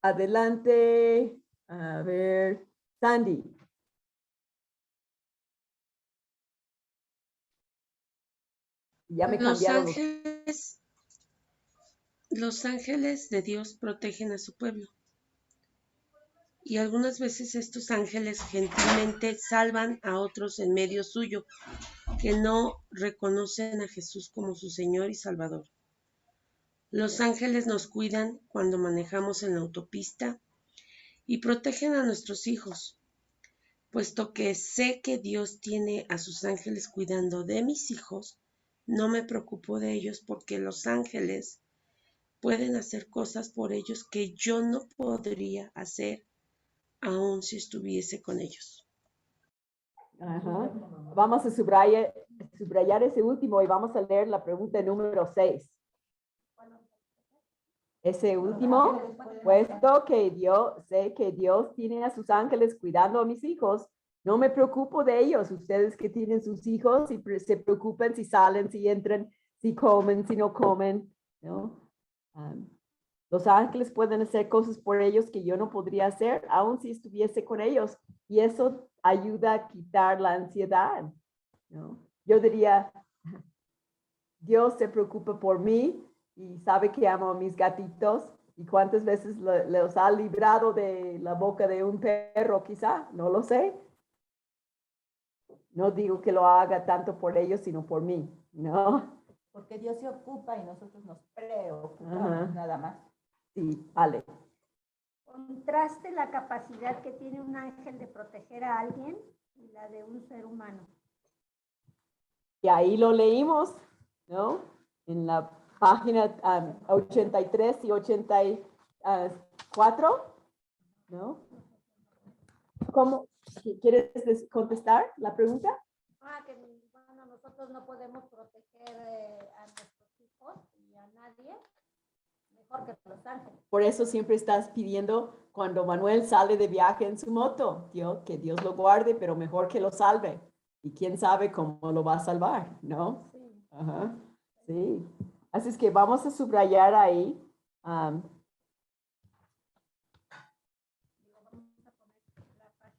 Adelante, a ver, Sandy. Ya me cambiaron. Los ángeles de Dios protegen a su pueblo. Y algunas veces estos ángeles gentilmente salvan a otros en medio suyo, que no reconocen a Jesús como su Señor y Salvador. Los ángeles nos cuidan cuando manejamos en la autopista y protegen a nuestros hijos. Puesto que sé que Dios tiene a sus ángeles cuidando de mis hijos, no me preocupo de ellos porque los ángeles pueden hacer cosas por ellos que yo no podría hacer aun si estuviese con ellos. Ajá. Vamos a subrayar ese último y vamos a leer la pregunta número 6. Ese último, puesto que sé que Dios tiene a sus ángeles cuidando a mis hijos, no me preocupo de ellos. Ustedes que tienen sus hijos y se preocupan si salen, si entran, si comen, si no comen, ¿no? Los ángeles pueden hacer cosas por ellos que yo no podría hacer, aun si estuviese con ellos. Y eso ayuda a quitar la ansiedad, ¿no? Yo diría, Dios se preocupa por mí y sabe que amo a mis gatitos. ¿Y cuántas veces los ha librado de la boca de un perro quizá? No lo sé. No digo que lo haga tanto por ellos, sino por mí, ¿no? Porque Dios se ocupa y nosotros nos preocupamos, Ajá. nada más. Sí, vale. Contraste la capacidad que tiene un ángel de proteger a alguien y la de un ser humano. Y ahí lo leímos, ¿no? En la página 83 y 84, ¿no? ¿Cómo? ¿Quieres contestar la pregunta? Que bueno, nosotros no podemos proteger a nuestros hijos y a nadie mejor que los ángeles. Por eso siempre estás pidiendo cuando Manuel sale de viaje en su moto, Dios, que Dios lo guarde, pero mejor que lo salve. Y quién sabe cómo lo va a salvar, ¿no? Sí. Ajá, sí. Así es que vamos a subrayar ahí.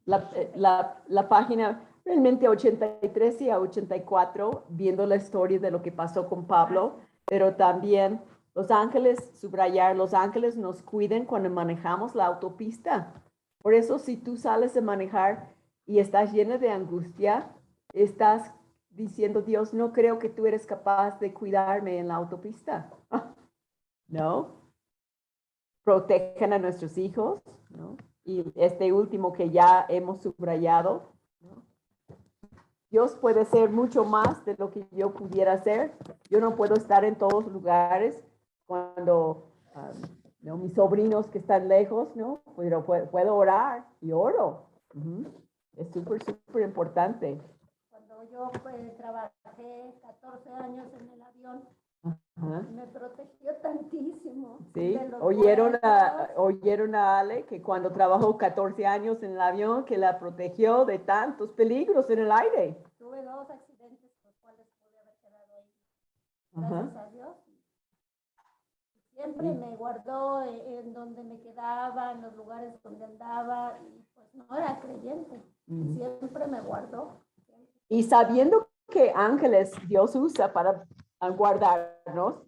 La página realmente 83 y 84, viendo la historia de lo que pasó con Pablo, pero también los ángeles, subrayar, los ángeles nos cuiden cuando manejamos la autopista. Por eso si tú sales a manejar y estás llena de angustia, estás diciendo, Dios, no creo que tú eres capaz de cuidarme en la autopista. ¿No? Protejan a nuestros hijos, ¿no? Y este último que ya hemos subrayado, ¿no? Dios puede ser mucho más de lo que yo pudiera hacer. Yo no puedo estar en todos lugares cuando ¿no? Mis sobrinos que están lejos, ¿no? Pero puedo orar y oro. Es súper, súper importante. Cuando yo trabajé 14 años en el avión, Ajá. me protegió tantísimo. Sí, de los oyeron vuelos. a Ale que cuando trabajó 14 años en el avión, que la protegió de tantos peligros en el aire. Tuve 2 accidentes por los cuales pude haber quedado ahí. Ajá. Gracias a Dios. Siempre me guardó en donde me quedaba, en los lugares donde andaba, y pues no era creyente. Siempre me guardó. Y sabiendo que ángeles Dios usa para guardarnos,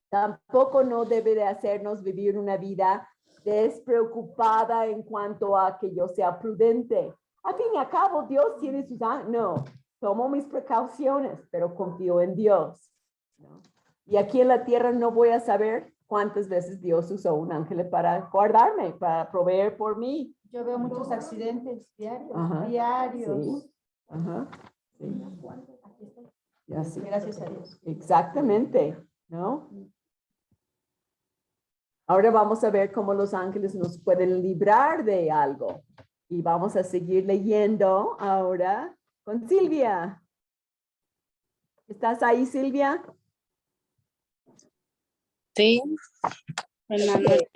tampoco no debe de hacernos vivir una vida despreocupada en cuanto a que yo sea prudente. Al fin y al cabo, Dios tiene sus ángeles. No, tomo mis precauciones, pero confío en Dios, ¿no? Y aquí en la tierra no voy a saber cuántas veces Dios usó un ángel para guardarme, para proveer por mí. Yo veo muchos accidentes diarios, Ajá. diarios. Sí. Ajá. Sí. Y así. Gracias a Dios. Exactamente, ¿no? Ahora vamos a ver cómo los ángeles nos pueden librar de algo. Y vamos a seguir leyendo ahora con Silvia. ¿Estás ahí, Silvia? Sí. Buenas noches.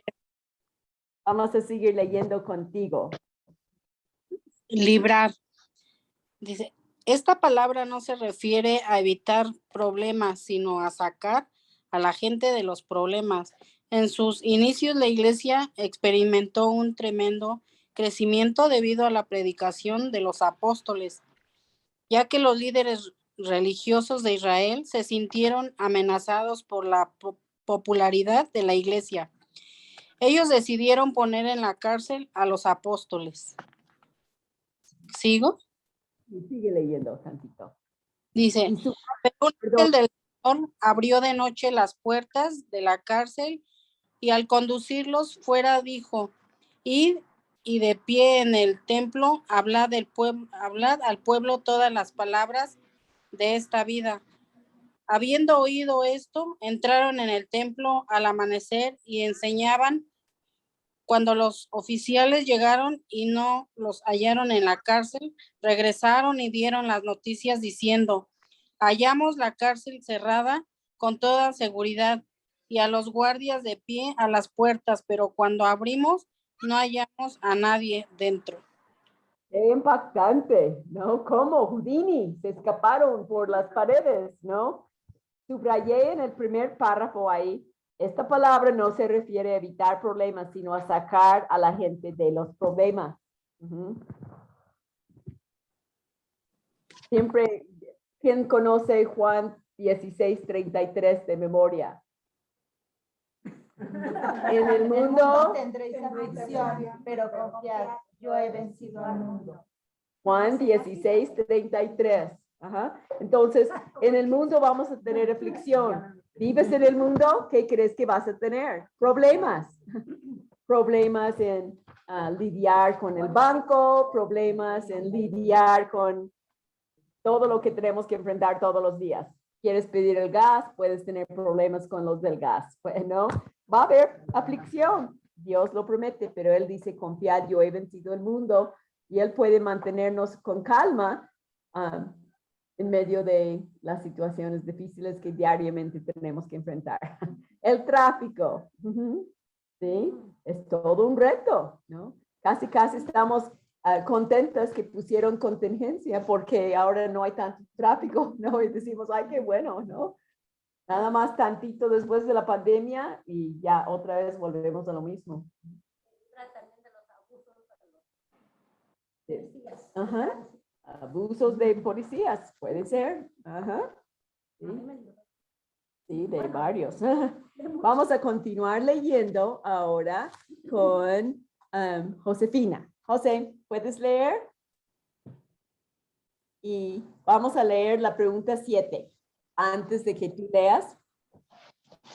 Vamos a seguir leyendo contigo. Librar. Dice, esta palabra no se refiere a evitar problemas, sino a sacar a la gente de los problemas. En sus inicios, la iglesia experimentó un tremendo crecimiento debido a la predicación de los apóstoles, ya que los líderes religiosos de Israel se sintieron amenazados por la popularidad de la iglesia. Ellos decidieron poner en la cárcel a los apóstoles. ¿Sigo? Y sigue leyendo tantito. Dice, pero un ángel del Señor abrió de noche las puertas de la cárcel y al conducirlos fuera dijo, id y de pie en el templo, hablad al pueblo todas las palabras de esta vida. Habiendo oído esto, entraron en el templo al amanecer y enseñaban. Cuando los oficiales llegaron y no los hallaron en la cárcel, regresaron y dieron las noticias diciendo, hallamos la cárcel cerrada con toda seguridad y a los guardias de pie a las puertas, pero cuando abrimos no hallamos a nadie dentro. Qué impactante, ¿no? Como Houdini se escaparon por las paredes, ¿no? Subrayé en el primer párrafo ahí, esta palabra no se refiere a evitar problemas, sino a sacar a la gente de los problemas. Siempre, ¿quién conoce Juan 16:33 de memoria? En el mundo tendréis aflicción, pero confiad, yo he vencido al mundo. Juan 16:33. Ajá. Entonces, en el mundo vamos a tener aflicción. ¿Vives en el mundo? ¿Qué crees que vas a tener? Problemas. Problemas en lidiar con el banco, problemas en lidiar con todo lo que tenemos que enfrentar todos los días. ¿Quieres pedir el gas? Puedes tener problemas con los del gas. Bueno, va a haber aflicción. Dios lo promete, pero Él dice, confiad, yo he vencido el mundo. Y Él puede mantenernos con calma en medio de las situaciones difíciles que diariamente tenemos que enfrentar. El tráfico, ¿sí? Es todo un reto, ¿no? Casi estamos contentas que pusieron contingencia porque ahora no hay tanto tráfico, ¿no? Y decimos, ay, qué bueno, ¿no? Nada más tantito después de la pandemia y ya otra vez volvemos a lo mismo. Ajá. Abusos de policías, puede ser. Ajá. Sí, sí, de varios. Vamos a continuar leyendo ahora con Josefina. José, ¿puedes leer? Y vamos a leer la pregunta 7 antes de que tú leas.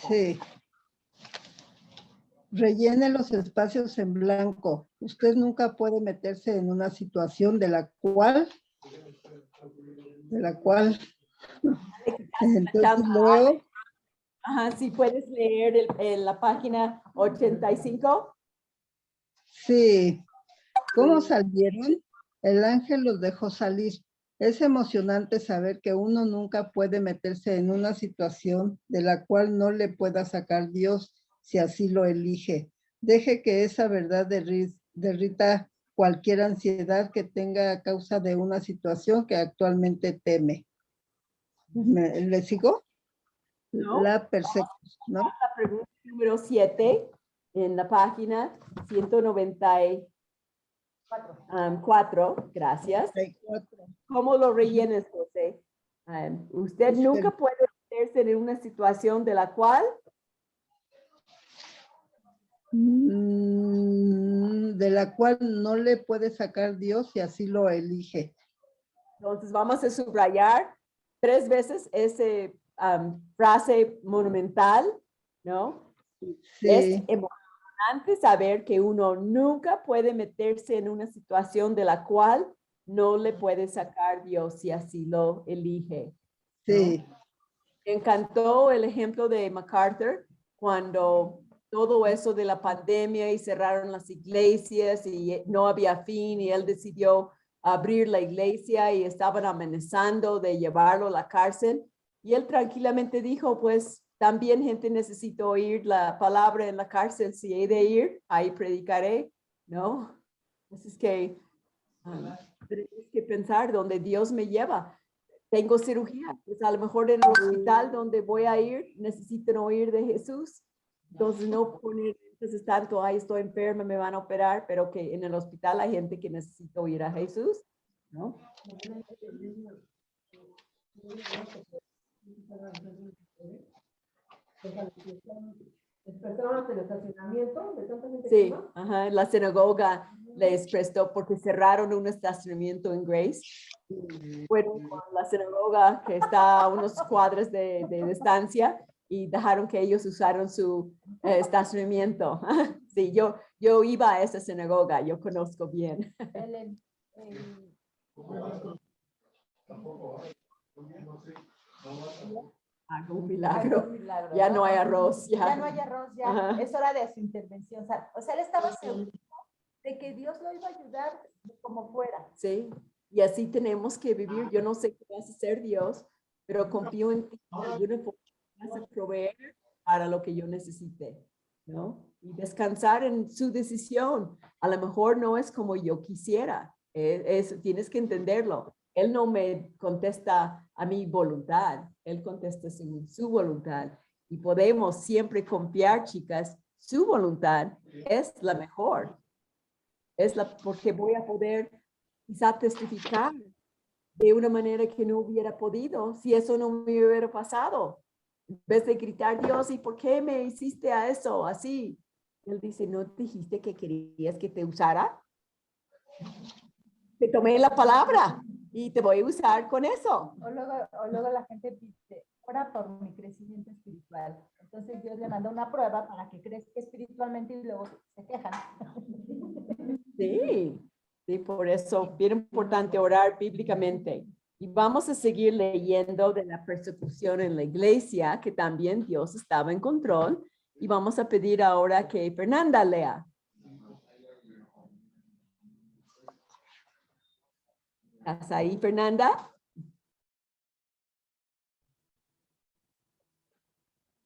Sí. Rellene los espacios en blanco. Usted nunca puede meterse en una situación de la cual entonces luego. Ajá, sí, puedes leer en la página 85. Sí. ¿Cómo salieron? El ángel los dejó salir. Es emocionante saber que uno nunca puede meterse en una situación de la cual no le pueda sacar Dios si así lo elige. Deje que esa verdad derrita cualquier ansiedad que tenga a causa de una situación que actualmente teme. ¿Le sigo? No. La persecución, ¿no? La pregunta número 7 en la página 194. Gracias. 94. ¿Cómo lo rellenes, José? Usted nunca puede meterse en una situación de la cual no le puede sacar Dios si así lo elige. Entonces vamos a subrayar 3 veces esa frase monumental, ¿no? Sí. Es emocionante saber que uno nunca puede meterse en una situación de la cual no le puede sacar Dios si así lo elige. Sí. Me encantó el ejemplo de MacArthur cuando todo eso de la pandemia y cerraron las iglesias y no había fin y él decidió abrir la iglesia y estaban amenazando de llevarlo a la cárcel y él tranquilamente dijo, pues también gente necesita oír la palabra en la cárcel, si he de ir, ahí predicaré, ¿no? Así es que tenemos que pensar dónde Dios me lleva. Tengo cirugía, pues a lo mejor en el hospital donde voy a ir necesitan oír de Jesús. Entonces no poner entonces tanto, ay, estoy enferma, me van a operar, pero que en el hospital hay gente que necesita oír a Jesús, ¿no? Sí, ajá, la sinagoga les prestó porque cerraron un estacionamiento en Grace. Fueron con la sinagoga que está a unos cuadras de distancia y dejaron que ellos usaron su estacionamiento. Sí, yo iba a esa sinagoga, yo conozco bien. Hago un milagro. Ya no hay arroz. Ya no hay arroz, ya. Ajá. Es hora de su intervención. O sea, él estaba seguro de que Dios lo iba a ayudar como fuera. Sí, y así tenemos que vivir. Yo no sé qué vas a hacer, Dios, pero confío en ti. De alguna forma vas a proveer para lo que yo necesite, ¿no? Y descansar en su decisión. A lo mejor no es como yo quisiera. Tienes que entenderlo. Él no me contesta a mi voluntad, Él contesta su voluntad. Y podemos siempre confiar, chicas, su voluntad es la mejor. Porque voy a poder quizá testificar de una manera que no hubiera podido si eso no me hubiera pasado. En vez de gritar, Dios, ¿y por qué me hiciste a eso así? Él dice, ¿no dijiste que querías que te usara? Te tomé la palabra y te voy a usar con eso. O luego la gente dice, ora por mi crecimiento espiritual. Entonces Dios le manda una prueba para que crezca espiritualmente y luego se quejan. Sí, sí, por eso bien importante orar bíblicamente. Y vamos a seguir leyendo de la persecución en la iglesia, que también Dios estaba en control. Y vamos a pedir ahora que Fernanda lea. ¿Estás ahí, Fernanda?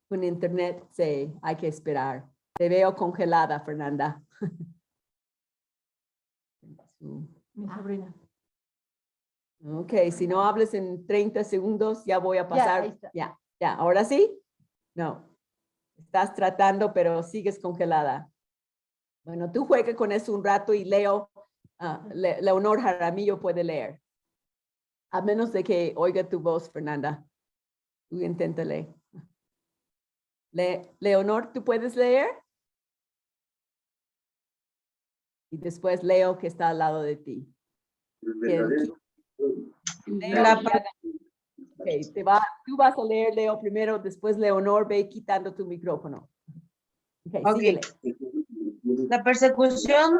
Con internet, sí, hay que esperar. Te veo congelada, Fernanda. Mi sobrina. Ok, si no hables en 30 segundos, ya voy a ahí pasar. está. Ya, ¿ahora sí? No. Estás tratando, pero sigues congelada. Bueno, tú juegue con eso un rato y Leo, Leonor Jaramillo puede leer. A menos de que oiga tu voz, Fernanda. Tú inténtale. Leonor, ¿tú puedes leer? Y después Leo, que está al lado de ti. Leo, okay, tú vas a leer, Leo, primero, después Leonor, ve quitando tu micrófono. Okay, síguele. La persecución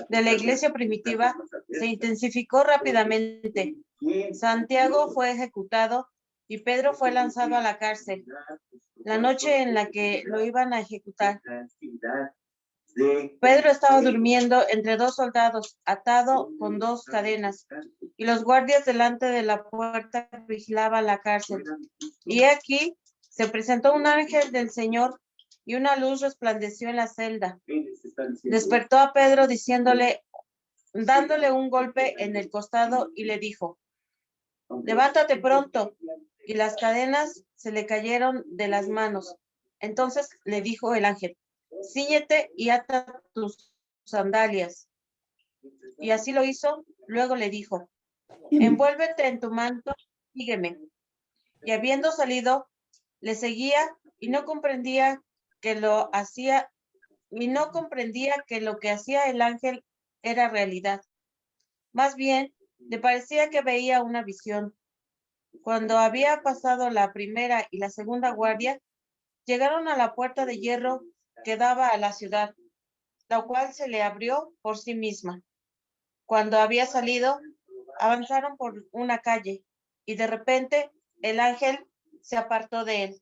de la iglesia primitiva se intensificó rápidamente. Santiago fue ejecutado y Pedro fue lanzado a la cárcel. La noche en la que lo iban a ejecutar, Pedro estaba durmiendo entre dos soldados, atado con dos cadenas, y los guardias delante de la puerta vigilaban la cárcel. Y aquí se presentó un ángel del Señor y una luz resplandeció en la celda. Despertó a Pedro dándole un golpe en el costado y le dijo, levántate pronto. Y las cadenas se le cayeron de las manos. Entonces le dijo el ángel, cíñete y ata tus sandalias. Y así lo hizo. Luego le dijo, envuélvete en tu manto, sígueme. Y habiendo salido, le seguía y no comprendía que lo que hacía el ángel era realidad. Más bien, le parecía que veía una visión. Cuando había pasado la primera y la segunda guardia, llegaron a la puerta de hierro que daba a la ciudad, la cual se le abrió por sí misma. Cuando había salido, avanzaron por una calle y de repente el ángel se apartó de él.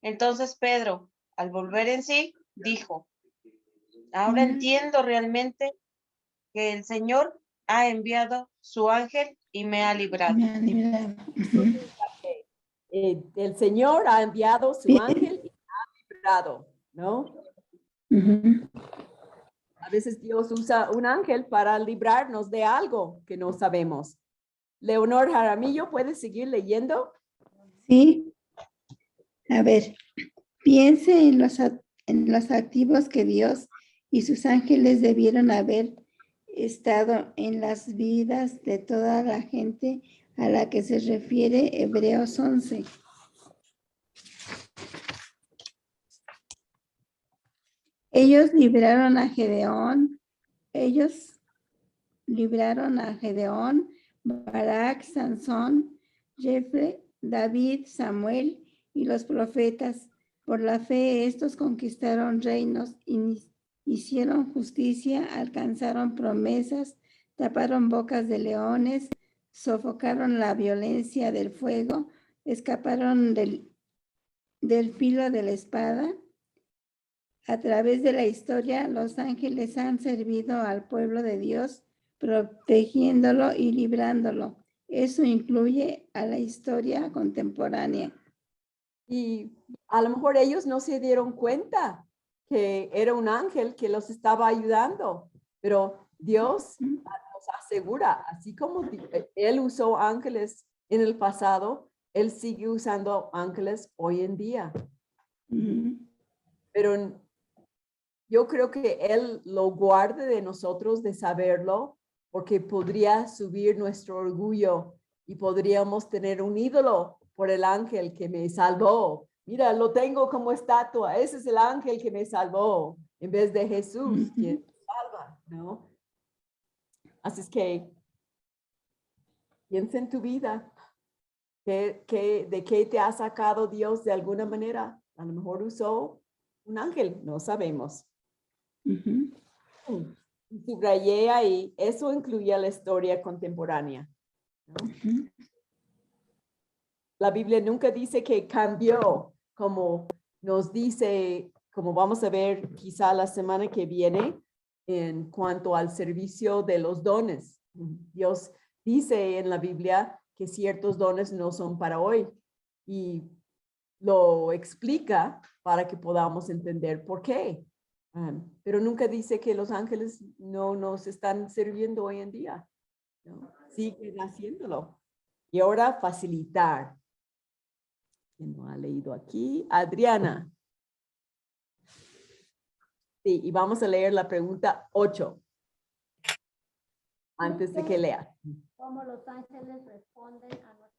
Entonces Pedro, al volver en sí, dijo, ahora entiendo realmente que el Señor ha enviado su ángel y me ha librado. El Señor ha enviado su ángel y me ha librado, ¿no? A veces Dios usa un ángel para librarnos de algo que no sabemos. Leonor Jaramillo, ¿puedes seguir leyendo? Sí. A ver, piense en los activos que Dios y sus ángeles debieron haber estado en las vidas de toda la gente a la que se refiere Hebreos 11. Ellos libraron a Gedeón, Barak, Sansón, Jefre, David, Samuel y los profetas. Por la fe estos conquistaron reinos, hicieron justicia, alcanzaron promesas, taparon bocas de leones, sofocaron la violencia del fuego, escaparon del filo de la espada. A través de la historia, los ángeles han servido al pueblo de Dios, protegiéndolo y librándolo. Eso incluye a la historia contemporánea. Y a lo mejor ellos no se dieron cuenta que era un ángel que los estaba ayudando, pero Dios nos nos asegura, así como Él usó ángeles en el pasado, Él sigue usando ángeles hoy en día. Pero yo creo que Él lo guarde de nosotros de saberlo, porque podría subir nuestro orgullo y podríamos tener un ídolo por el ángel que me salvó. Mira, lo tengo como estatua. Ese es el ángel que me salvó, en vez de Jesús, quien salva, ¿no? Así es que piensa en tu vida. ¿De qué te ha sacado Dios de alguna manera? A lo mejor usó un ángel, no sabemos. Subrayé ahí, eso incluía la historia contemporánea, ¿no? La Biblia nunca dice que cambió, como nos dice, como vamos a ver quizá la semana que viene, en cuanto al servicio de los dones. Dios dice en la Biblia que ciertos dones no son para hoy y lo explica para que podamos entender por qué. Pero nunca dice que los ángeles no nos están sirviendo hoy en día, ¿no? Siguen haciéndolo. Y ahora facilitar. ¿Quién no ha leído aquí? Adriana. Sí, y vamos a leer la pregunta 8. Antes de que lea. ¿Cómo los ángeles responden a nuestras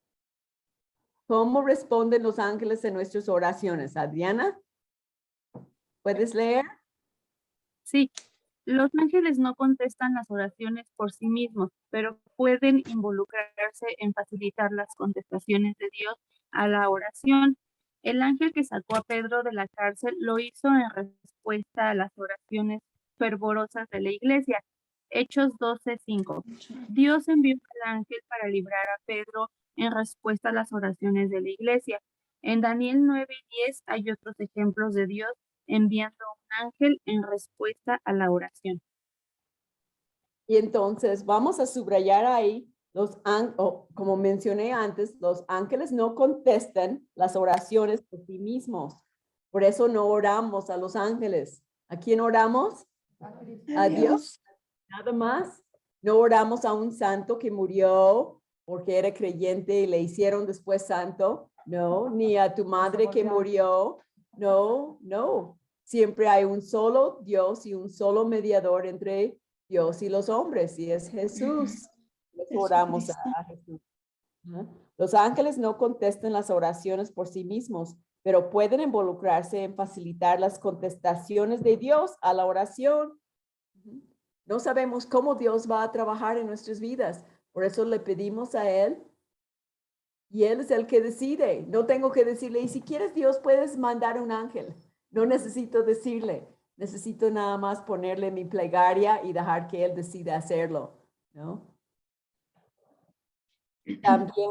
¿Cómo responden los ángeles en nuestras oraciones? Adriana, ¿puedes leer? Sí, los ángeles no contestan las oraciones por sí mismos, pero pueden involucrarse en facilitar las contestaciones de Dios a la oración. El ángel que sacó a Pedro de la cárcel lo hizo en respuesta a las oraciones fervorosas de la iglesia. Hechos 12:5. Dios envió al ángel para librar a Pedro en respuesta a las oraciones de la iglesia. En Daniel 9:10 hay otros ejemplos de Dios enviando un ángel en respuesta a la oración. Y entonces vamos a subrayar ahí, como mencioné antes, los ángeles no contestan las oraciones por sí mismos. Por eso no oramos a los ángeles. ¿A quién oramos? A Dios. Nada más. No oramos a un santo que murió porque era creyente y le hicieron después santo. No, ni a tu madre que murió. No, no. Siempre hay un solo Dios y un solo mediador entre Dios y los hombres, y es Jesús. Oramos a Jesús. Los ángeles no contestan las oraciones por sí mismos, pero pueden involucrarse en facilitar las contestaciones de Dios a la oración. No sabemos cómo Dios va a trabajar en nuestras vidas, por eso le pedimos a Él, y Él es el que decide. No tengo que decirle, y si quieres Dios, puedes mandar un ángel. No necesito decirle, necesito nada más ponerle mi plegaria y dejar que Él decida hacerlo, ¿no? También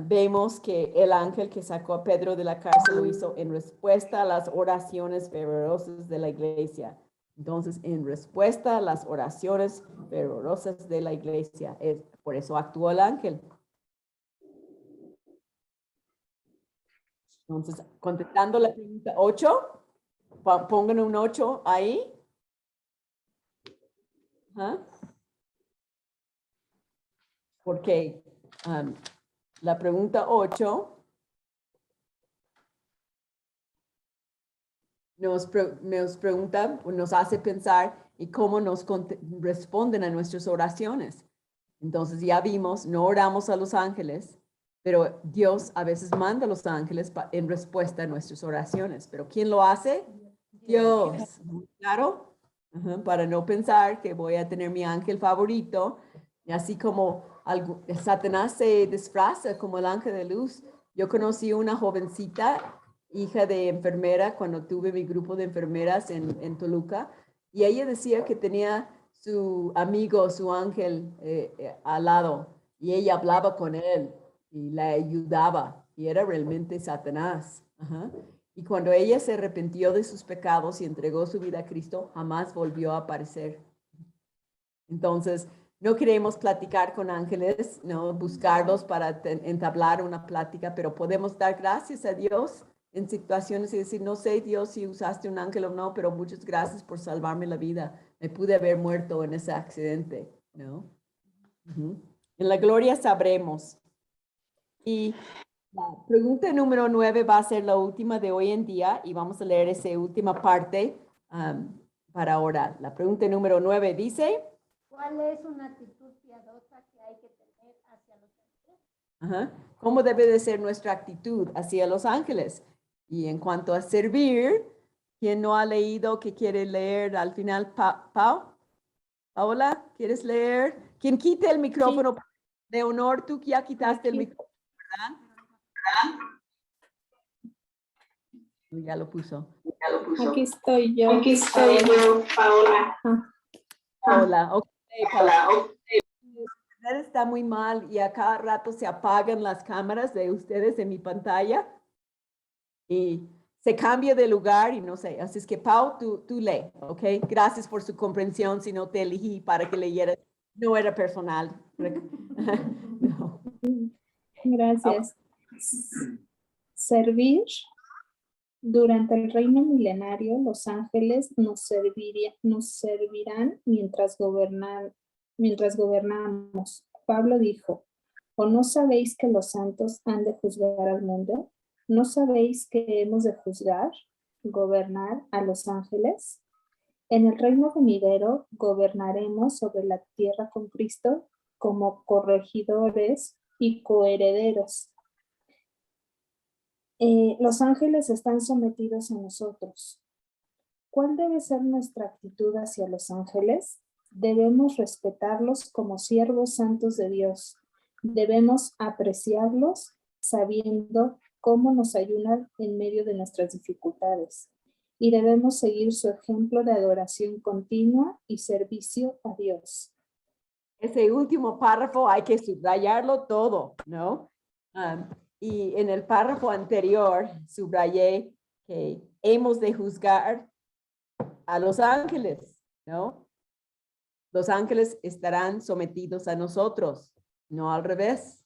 vemos que el ángel que sacó a Pedro de la cárcel lo hizo en respuesta a las oraciones fervorosas de la iglesia. Entonces, en respuesta a las oraciones fervorosas de la iglesia, por eso actuó el ángel. Entonces, contestando la pregunta 8, pongan un 8 ahí. Porque la pregunta 8 nos pregunta, nos hace pensar y cómo nos responden a nuestras oraciones. Entonces ya vimos, no oramos a los ángeles, pero Dios a veces manda a los ángeles en respuesta a nuestras oraciones. ¿Pero quién lo hace? Dios. ¿Claro? Para no pensar que voy a tener mi ángel favorito, y así como Satanás se disfraza como el ángel de luz. Yo conocí una jovencita, hija de enfermera, cuando tuve mi grupo de enfermeras en Toluca, y ella decía que tenía su amigo, su ángel al lado, y ella hablaba con él y la ayudaba, y era realmente Satanás. Y cuando ella se arrepintió de sus pecados y entregó su vida a Cristo, jamás volvió a aparecer. Entonces, no queremos platicar con ángeles, no buscarlos para entablar una plática, pero podemos dar gracias a Dios en situaciones y decir, no sé, Dios, si usaste un ángel o no, pero muchas gracias por salvarme la vida. Me pude haber muerto en ese accidente, ¿no? En la gloria sabremos. Y la pregunta número 9 va a ser la última de hoy en día y vamos a leer esa última parte para orar. La pregunta número 9 dice: ¿cuál es una actitud piadosa que hay que tener hacia los ángeles? ¿Cómo debe de ser nuestra actitud hacia los ángeles? Y en cuanto a servir, ¿quién no ha leído que quiere leer al final? Paola, ¿quieres leer? ¿Quién quite el micrófono? Sí. Leonor, tú ya quitaste el micrófono, ¿verdad? Ya lo puso. Aquí estoy yo. Paola. Paola, ok. Paola. Internet está muy mal y a cada rato se apagan las cámaras de ustedes en mi pantalla y se cambia de lugar y no sé. Así es que, Pau, tú lee, ¿ok? Gracias por su comprensión. Si no te elegí para que leyeras, no era personal. No. Gracias. Servir. Durante el reino milenario, los ángeles nos servirán mientras gobernamos. Pablo dijo: ¿o no sabéis que los santos han de juzgar al mundo? ¿No sabéis que hemos de juzgar, gobernar a los ángeles? En el reino venidero gobernaremos sobre la tierra con Cristo como corregidores y coherederos. Los ángeles están sometidos a nosotros. ¿Cuál debe ser nuestra actitud hacia los ángeles? Debemos respetarlos como siervos santos de Dios. Debemos apreciarlos sabiendo cómo nos ayudan en medio de nuestras dificultades. Y debemos seguir su ejemplo de adoración continua y servicio a Dios. Ese último párrafo hay que subrayarlo todo, ¿no? Y en el párrafo anterior subrayé que hemos de juzgar a los ángeles, ¿no? Los ángeles estarán sometidos a nosotros, no al revés.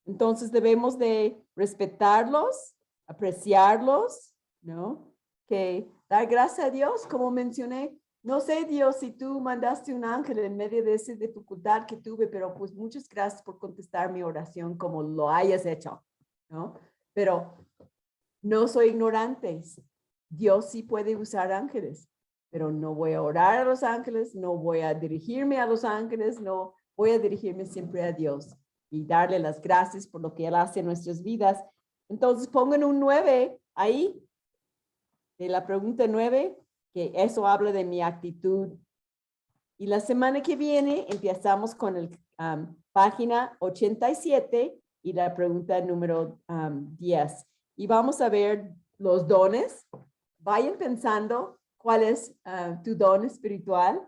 Entonces debemos de respetarlos, apreciarlos, ¿no? Que dar gracias a Dios, como mencioné. No sé, Dios, si tú mandaste un ángel en medio de esa dificultad que tuve, pero pues muchas gracias por contestar mi oración como lo hayas hecho, ¿no? Pero no soy ignorante. Dios sí puede usar ángeles, pero no voy a orar a los ángeles, no voy a dirigirme a los ángeles, no voy a dirigirme siempre a Dios y darle las gracias por lo que Él hace en nuestras vidas. Entonces pongan un 9 ahí, de la pregunta 9, que eso habla de mi actitud. Y la semana que viene empezamos con el página 87 y la pregunta número 10. Y vamos a ver los dones. Vayan pensando cuál es tu don espiritual.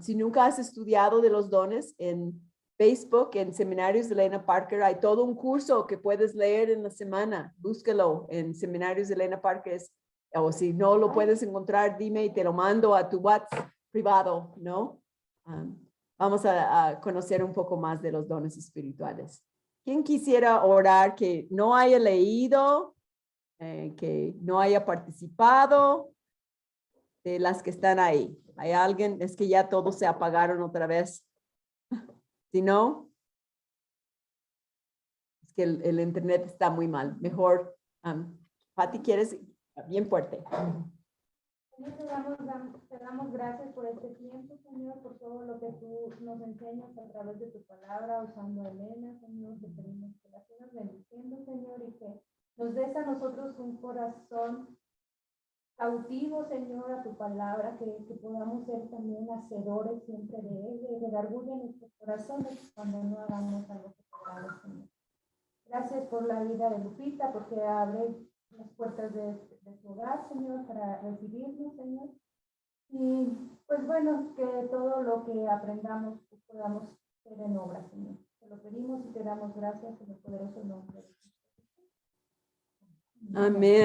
Si nunca has estudiado de los dones, en Facebook, en Seminarios de Elena Parker, hay todo un curso que puedes leer en la semana. Búscalo en Seminarios de Elena Parker. O si no lo puedes encontrar, dime y te lo mando a tu WhatsApp privado, ¿no? Vamos a conocer un poco más de los dones espirituales. ¿Quién quisiera orar que no haya leído, que no haya participado de las que están ahí? ¿Hay alguien? Es que ya todos se apagaron otra vez. Si no, es que el internet está muy mal. Mejor, Pati, ¿quieres? Bien fuerte. Señor, te damos gracias por este tiempo, Señor, por todo lo que tú nos enseñas a través de tu palabra, usando a Elena, Señor. Te pedimos que la sigas bendiciendo, Señor, y que nos des a nosotros un corazón cautivo, Señor, a tu palabra, que podamos ser también hacedores siempre de ella y redarguye en nuestros corazones cuando no hagamos algo que queramos, Señor. Gracias por la vida de Lupita, porque abre las puertas de su hogar, Señor, para recibirnos, Señor. Y pues bueno, que todo lo que aprendamos pues, podamos ser en obra, Señor. Te lo pedimos y te damos gracias en el poderoso nombre de Jesús. Amén.